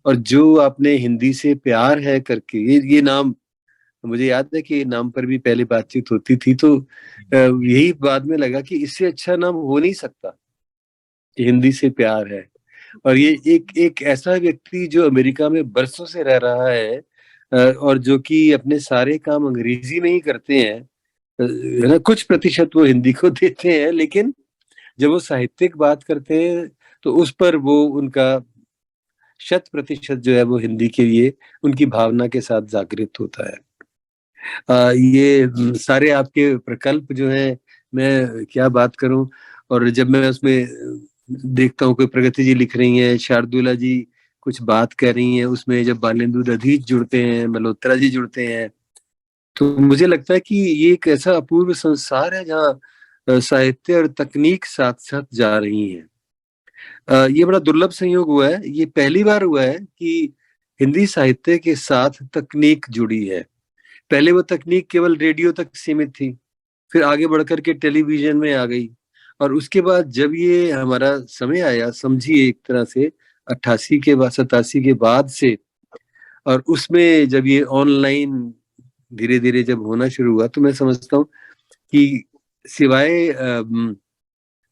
और जो आपने हिंदी से प्यार है करके ये नाम, मुझे याद है कि नाम पर भी पहले बातचीत होती थी तो यही बाद में लगा कि इससे अच्छा नाम हो नहीं सकता कि हिंदी से प्यार है। और ये एक ऐसा व्यक्ति जो अमेरिका में बरसों से रह रहा है और जो कि अपने सारे काम अंग्रेजी में ही करते हैं, है ना। कुछ प्रतिशत वो हिंदी को देते हैं, लेकिन जब वो साहित्यिक बात करते हैं तो उस पर वो उनका 100% जो है वो हिंदी के लिए उनकी भावना के साथ जागृत होता है। ये सारे आपके प्रकल्प जो हैं, मैं क्या बात करूं। और जब मैं उसमें देखता हूँ कोई प्रगति जी लिख रही हैं, शार्दुला जी कुछ बात कर रही हैं, उसमें जब बालेंदु दधीच जुड़ते हैं, मल्होत्रा जी जुड़ते हैं, तो मुझे लगता है कि ये एक ऐसा अपूर्व संसार है जहाँ साहित्य और तकनीक साथ साथ जा रही हैं। ये बड़ा दुर्लभ संयोग हुआ है, ये पहली बार हुआ है कि हिंदी साहित्य के साथ तकनीक जुड़ी है। पहले वो तकनीक केवल रेडियो तक सीमित थी, फिर आगे बढ़कर के टेलीविजन में आ गई, और उसके बाद जब ये हमारा समय आया, समझिए एक तरह से 88 के बाद 87 के बाद से, और उसमें जब ये ऑनलाइन धीरे धीरे जब होना शुरू हुआ, तो मैं समझता हूँ कि सिवाय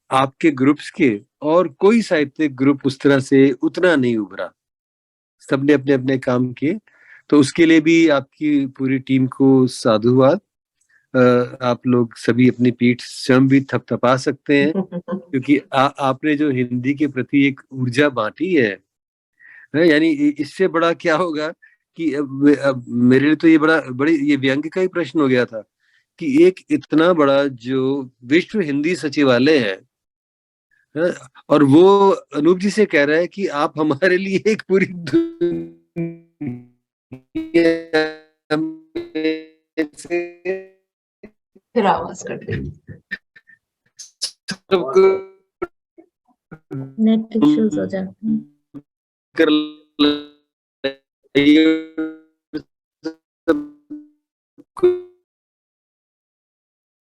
आपके ग्रुप्स के और कोई साहित्यिक ग्रुप उस तरह से उतना नहीं उभरा। सबने अपने अपने काम किए, तो उसके लिए भी आपकी पूरी टीम को साधुवाद। आप लोग सभी अपनी पीठ स्वयं भी थपथपा सकते हैं, क्योंकि आपने जो हिंदी के प्रति एक ऊर्जा बांटी है, यानी इससे बड़ा क्या होगा कि अब मेरे लिए तो ये बड़ी ये व्यंग्य का ही प्रश्न हो गया था कि एक इतना बड़ा जो विश्व हिंदी सचिवालय है, और वो अनूप जी से कह रहा है कि आप हमारे लिए एक पूरी फिर आवाज कट गई। नेट इश्यूज हो जाते हैं।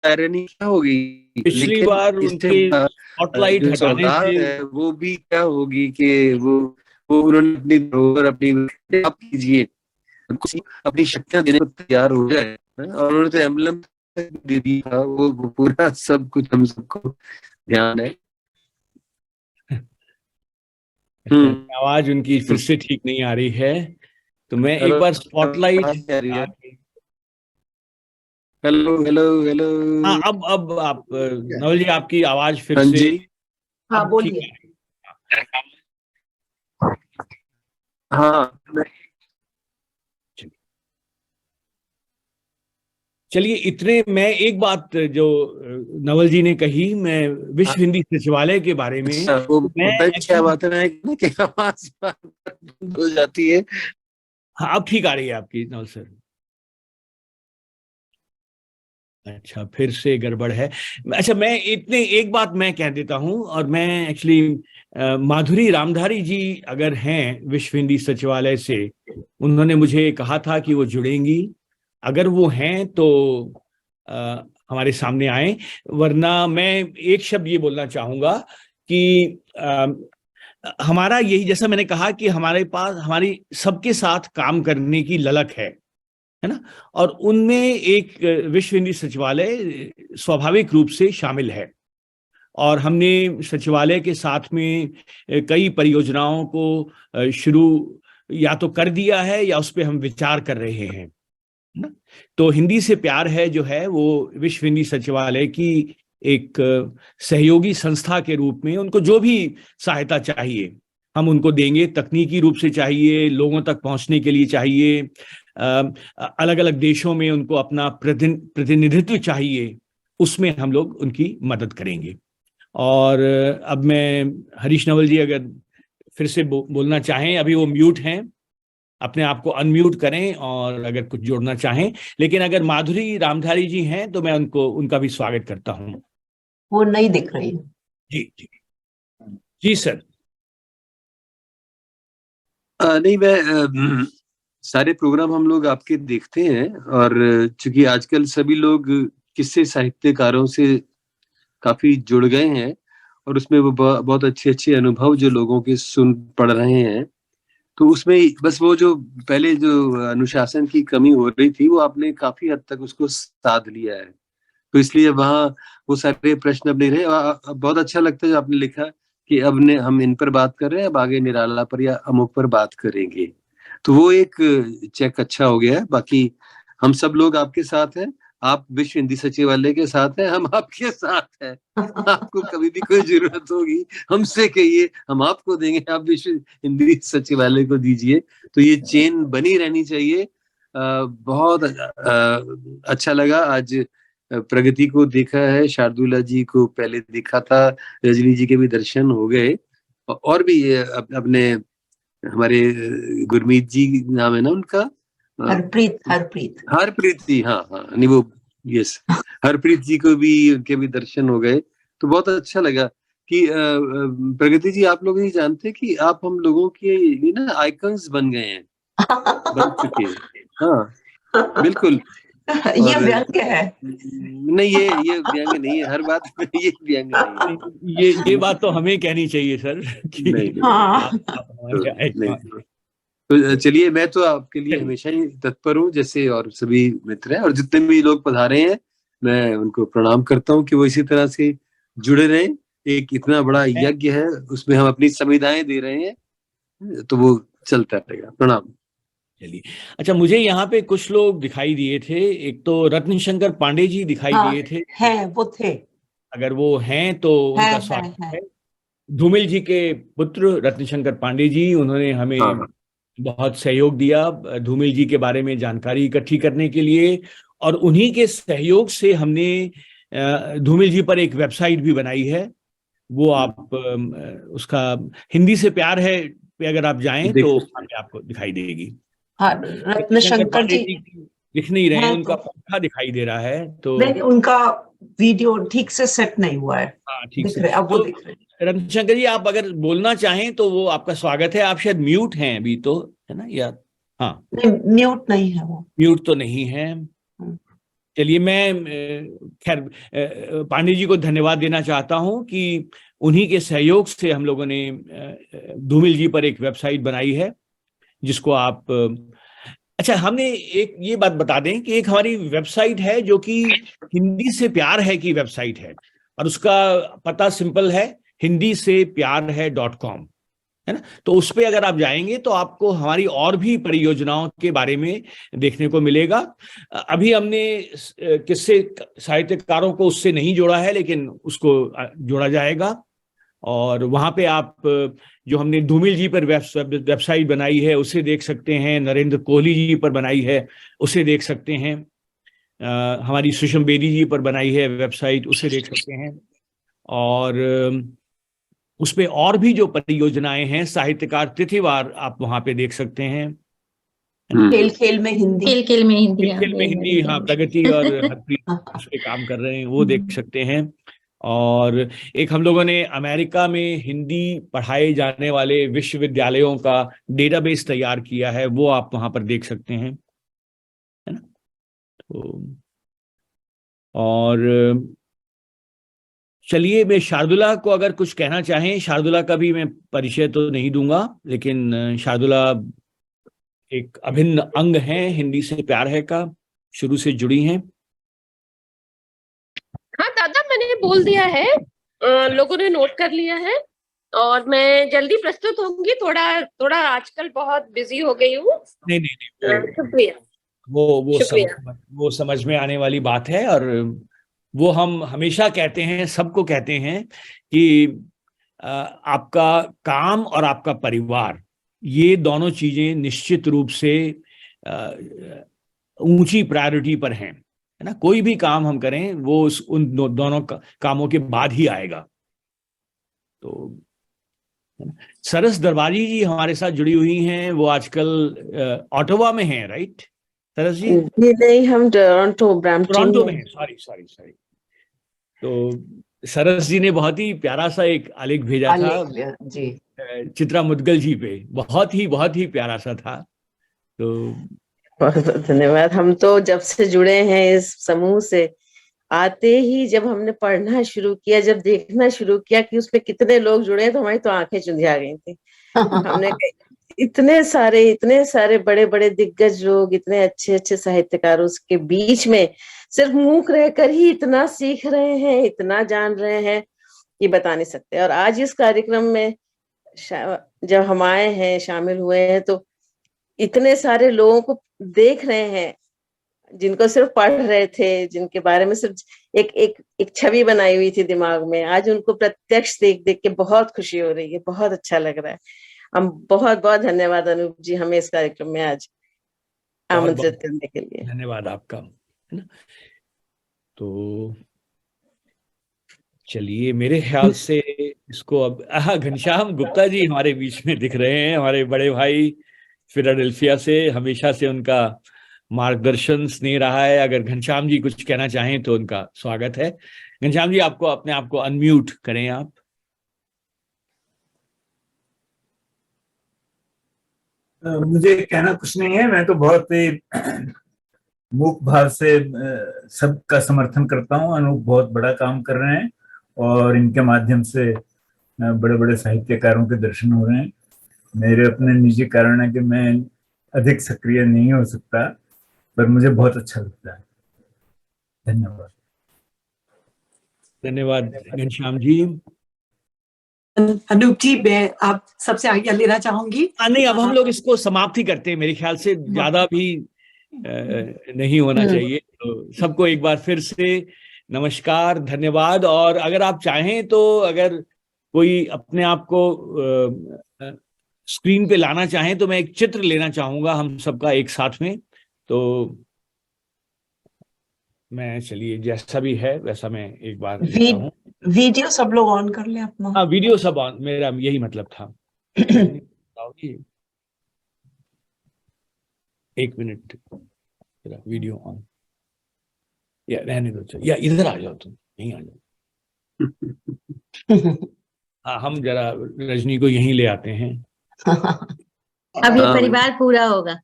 क्या होगी पिछली बार उनकी स्पॉटलाइट हटाने से वो भी क्या होगी कि वो उन्होंने अपनी धरोहर अपनी आप कीजिए, अपनी शक्तियां देने को तैयार हो जाए, और उन्होंने तो एम्बलम दे दिया, वो पूरा सब कुछ हम सबको ध्यान है। आवाज उनकी फिर से ठीक नहीं आ रही है, तो मैं एक बार स्पॉटलाइट। Hello hello hello. हाँ, अब आप नवल जी, आपकी आवाज फिर से। हाँ बोलिए। हाँ चलिए, इतने मैं एक बात जो नवल जी ने कही, मैं विश्व हिंदी सचिवालय के बारे में, मैं क्या बात है कि आवाज बंद हो जाती है। हाँ, अब ठीक आ रही है आपकी नवल सर। अच्छा, फिर से गड़बड़ है। अच्छा, मैं एक बात मैं कह देता हूं, और मैं एक्चुअली माधुरी रामधारी जी अगर हैं विश्व हिंदी सचिवालय से, उन्होंने मुझे कहा था कि वो जुड़ेंगी। अगर वो हैं तो हमारे सामने आए, वरना मैं एक शब्द ये बोलना चाहूंगा कि हमारा यही, जैसा मैंने कहा कि हमारे पास हमारी सबके साथ काम करने की ललक है ना, और उनमें एक विश्व हिंदी सचिवालय स्वाभाविक रूप से शामिल है। और हमने सचिवालय के साथ में कई परियोजनाओं को शुरू या तो कर दिया है या उस पर हम विचार कर रहे हैं ना। तो हिंदी से प्यार है जो है वो विश्व हिंदी सचिवालय की एक सहयोगी संस्था के रूप में, उनको जो भी सहायता चाहिए हम उनको देंगे। तकनीकी रूप से चाहिए, लोगों तक पहुंचने के लिए चाहिए, अलग अलग देशों में उनको अपना प्रतिनिधित्व चाहिए, उसमें हम लोग उनकी मदद करेंगे। और अब मैं हरीश नवल जी अगर फिर से बोलना चाहें, अभी वो म्यूट हैं, अपने आप को अनम्यूट करें और अगर कुछ जोड़ना चाहें। लेकिन अगर माधुरी रामधारी जी हैं तो मैं उनका भी स्वागत करता हूं। वो नहीं दिख रही। जी जी जी सर। नहीं, मैं सारे प्रोग्राम हम लोग आपके देखते हैं, और चूंकि आजकल सभी लोग किस्से साहित्यकारों से काफी जुड़ गए हैं, और उसमें वो बहुत अच्छे अच्छे अनुभव जो लोगों के सुन पढ़ रहे हैं, तो उसमें बस वो जो पहले जो अनुशासन की कमी हो रही थी, वो आपने काफी हद तक उसको साध लिया है। तो इसलिए वहाँ वो सारे प्रश्न अब नहीं रहे। बहुत अच्छा लगता है जो आपने लिखा कि अब ने हम इन पर बात कर रहे हैं, अब आगे निराला पर या अमुक पर बात करेंगे, तो वो एक चेक अच्छा हो गया है। बाकी हम सब लोग आपके साथ हैं, आप विश्व हिंदी सचिवालय के साथ हैं, हम आपके साथ हैं। आपको कभी भी कोई जरूरत होगी हमसे कहिए, हम आपको देंगे, आप विश्व हिंदी सचिवालय को दीजिए। तो ये चेन बनी रहनी चाहिए। बहुत अच्छा लगा आज प्रगति को देखा है, शार्दुला जी को पहले देखा था, रजनी जी के भी दर्शन हो गए, और भी अपने हमारे गुरमीत जी नाम है ना उनका, हरप्रीत जी, हाँ हाँ, नहीं वो, यस, हरप्रीत जी को भी, उनके भी दर्शन हो गए, तो बहुत अच्छा लगा कि प्रगति जी, आप लोग नहीं जानते कि आप हम लोगों के लिए ना आइकन्स बन गए हैं, बन चुके हैं। हाँ बिल्कुल। ये व्यंग्य है? नहीं, ये व्यंग नहीं है, हर बात में ये व्यंग नहीं है। ये बात तो हमें कहनी चाहिए सर कि नहीं, आप हमारे नहीं। तो चलिए, मैं तो आपके लिए हमेशा ही तत्पर हूँ, जैसे और सभी मित्र हैं, और जितने भी लोग पधारे हैं मैं उनको प्रणाम करता हूँ कि वो इसी तरह से जुड़े रहें। एक इतना बड़ा यज्ञ है, उसमें हम अपनी संविदाएं दे रहे हैं, तो वो चलता रहेगा। प्रणाम। चलिए, अच्छा, मुझे यहाँ पे कुछ लोग दिखाई दिए थे। एक तो रत्न शंकर पांडे जी दिखाई दिए थे। हैं, वो थे। अगर वो हैं तो उनका स्वागत है। धूमिल जी के पुत्र रत्न शंकर पांडे जी, उन्होंने हमें बहुत सहयोग दिया धूमिल जी के बारे में जानकारी इकट्ठी करने के लिए, और उन्हीं के सहयोग से हमने धूमिल जी पर एक वेबसाइट भी बनाई है। वो आप उसका हिंदी से प्यार है पे अगर आप जाएं तो वहाँ पे आपको दिखाई देगी। रत्न शंकर जी दिख नहीं रहे हैं, हैं उनका तो। पंखा दिखाई दे रहा है, तो नहीं, उनका वीडियो ठीक से सेट नहीं हुआ है। हाँ, ठीक दिख से। रहे, अब वो तो दिख रहे। रत्नशंकर जी, आप अगर बोलना चाहें तो वो आपका स्वागत है। आप शायद म्यूट हैं अभी, तो है ना, या हाँ, नहीं, म्यूट नहीं है वो। म्यूट तो नहीं है। चलिए, मैं खैर पांडे जी को धन्यवाद देना चाहता हूं कि उन्हीं के सहयोग से हम लोगों ने धूमिल जी पर एक वेबसाइट बनाई है, जिसको आप अच्छा, हमने एक ये बात बता दें कि एक हमारी वेबसाइट है जो कि हिंदी से प्यार है की वेबसाइट है, और उसका पता सिंपल है, हिंदी से प्यार है .com, है ना। तो उस पे अगर आप जाएंगे तो आपको हमारी और भी परियोजनाओं के बारे में देखने को मिलेगा। अभी हमने किस्से साहित्यकारों को उससे नहीं जोड़ा है, लेकिन उसको जोड़ा जाएगा। और वहां पे आप जो हमने धूमिल जी पर वेबसाइट बनाई है उसे देख सकते हैं, नरेंद्र कोहली जी पर बनाई है उसे देख सकते हैं, हमारी सुषम बेदी जी पर बनाई है वेबसाइट, उसे देख सकते हैं। और उस पे और भी जो परियोजनाएं हैं, साहित्यकार तिथिवार आप वहां पे देख सकते हैं। खेल खेल में हिंदी, खेल में हिंदी, खेल में हिंदी, हाँ, प्रगति और हरप्रीत उस पे काम कर रहे हैं, वो देख सकते हैं। और एक हम लोगों ने अमेरिका में हिंदी पढ़ाए जाने वाले विश्वविद्यालयों का डेटाबेस तैयार किया है, वो आप वहां पर देख सकते हैं, है ना। तो और चलिए, मैं शार्दुला को अगर कुछ कहना चाहें, शार्दुला का भी मैं परिचय तो नहीं दूंगा, लेकिन शार्दुला एक अभिन्न अंग है हिंदी से प्यार है का, शुरू से जुड़ी हैं। हाँ दादा, मैंने बोल दिया है, लोगों ने नोट कर लिया है, और मैं जल्दी प्रस्तुत होंगी। थोड़ा आजकल बहुत बिजी हो गई हूँ। नहीं, शुक्रिया। वो समझ में आने वाली बात है, और वो हम हमेशा कहते हैं, सबको कहते हैं कि आपका काम और आपका परिवार, ये दोनों चीजें निश्चित रूप से ऊंची प्रायोरिटी पर हैं, है ना। कोई भी काम हम करें वो उन दोनों कामों के बाद ही आएगा। तो सरस दरबारी जी हमारे साथ जुड़ी हुई हैं, वो आजकल ऑटोवा में हैं, राइट सरस जी? नहीं, हम टोरंटो में हैं। सॉरी। तो सरस जी ने बहुत ही प्यारा सा एक आलेख भेजा था जी, चित्रा मुदगल जी पे, बहुत ही प्यारा सा था। तो बहुत धन्यवाद। हम तो जब से जुड़े हैं इस समूह से, आते ही जब हमने पढ़ना शुरू किया, जब देखना शुरू किया कि उसमें कितने लोग जुड़े हैं, तो हमारी तो आंखें चुंधिया गई थी। हमने इतने सारे बड़े बड़े दिग्गज लोग, इतने अच्छे साहित्यकारों के बीच में सिर्फ मूक रहकर ही इतना सीख रहे हैं, इतना जान रहे हैं कि बता नहीं सकते। और आज इस कार्यक्रम में जब हम आए हैं, शामिल हुए हैं, तो इतने सारे लोगों को देख रहे हैं जिनको सिर्फ पढ़ रहे थे, जिनके बारे में सिर्फ एक छवि बनाई हुई थी दिमाग में, आज उनको प्रत्यक्ष देख के बहुत खुशी हो रही है, बहुत अच्छा लग रहा है। हम बहुत धन्यवाद अनूप जी, हमें इस कार्यक्रम में आज आमंत्रित करने के लिए। धन्यवाद आपका, है ना। तो चलिए, मेरे ख्याल से इसको अब घनश्याम गुप्ता जी हमारे बीच में दिख रहे हैं, हमारे बड़े भाई फिलाडेल्फिया से, हमेशा से उनका मार्गदर्शन स्नेह रहा है। अगर घनश्याम जी कुछ कहना चाहें तो उनका स्वागत है। घनश्याम जी, आपको अपने आप को अनम्यूट करें आप। मुझे कहना कुछ नहीं है, मैं तो बहुत ही मूक भाव से सबका समर्थन करता हूँ। अनूप बहुत बड़ा काम कर रहे हैं और इनके माध्यम से बड़े बड़े साहित्यकारों के दर्शन हो रहे हैं। मेरे अपने निजी कारण है कि मैं अधिक सक्रिय नहीं हो सकता, पर मुझे बहुत अच्छा लगता है। धन्यवाद। धन्यवाद घनश्याम जी। अनूप जी, मैं आप सबसे आज्ञा लेना चाहूंगी। नहीं, अब हम लोग इसको समाप्ति करते हैं। मेरे ख्याल से ज्यादा भी नहीं होना चाहिए। तो सबको एक बार फिर से नमस्कार, धन्यवाद। और अगर आप चाहें तो अगर कोई अपने आप को स्क्रीन पे लाना चाहें तो मैं एक चित्र लेना चाहूंगा हम सबका एक साथ में। तो मैं, चलिए, जैसा भी है वैसा मैं एक बार लेता हूं। वीडियो सब लोग ऑन कर ले अपना। हाँ, वीडियो सब ऑन, मेरा यही मतलब था। एक मिनट, वीडियो ऑन। या रहने दो, या इधर आ जाओ, तुम यहीं आ जाओ। हाँ, हम जरा रजनी को यहीं ले आते हैं। अब ये परिवार पूरा होगा।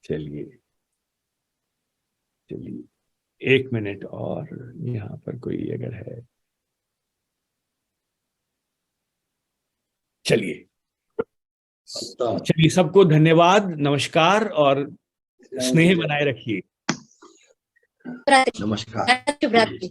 चलिए एक मिनट, और यहाँ पर कोई अगर है, चलिए सबको धन्यवाद, नमस्कार और स्नेह बनाए रखिए। नमस्कार। शुभ रात्रि।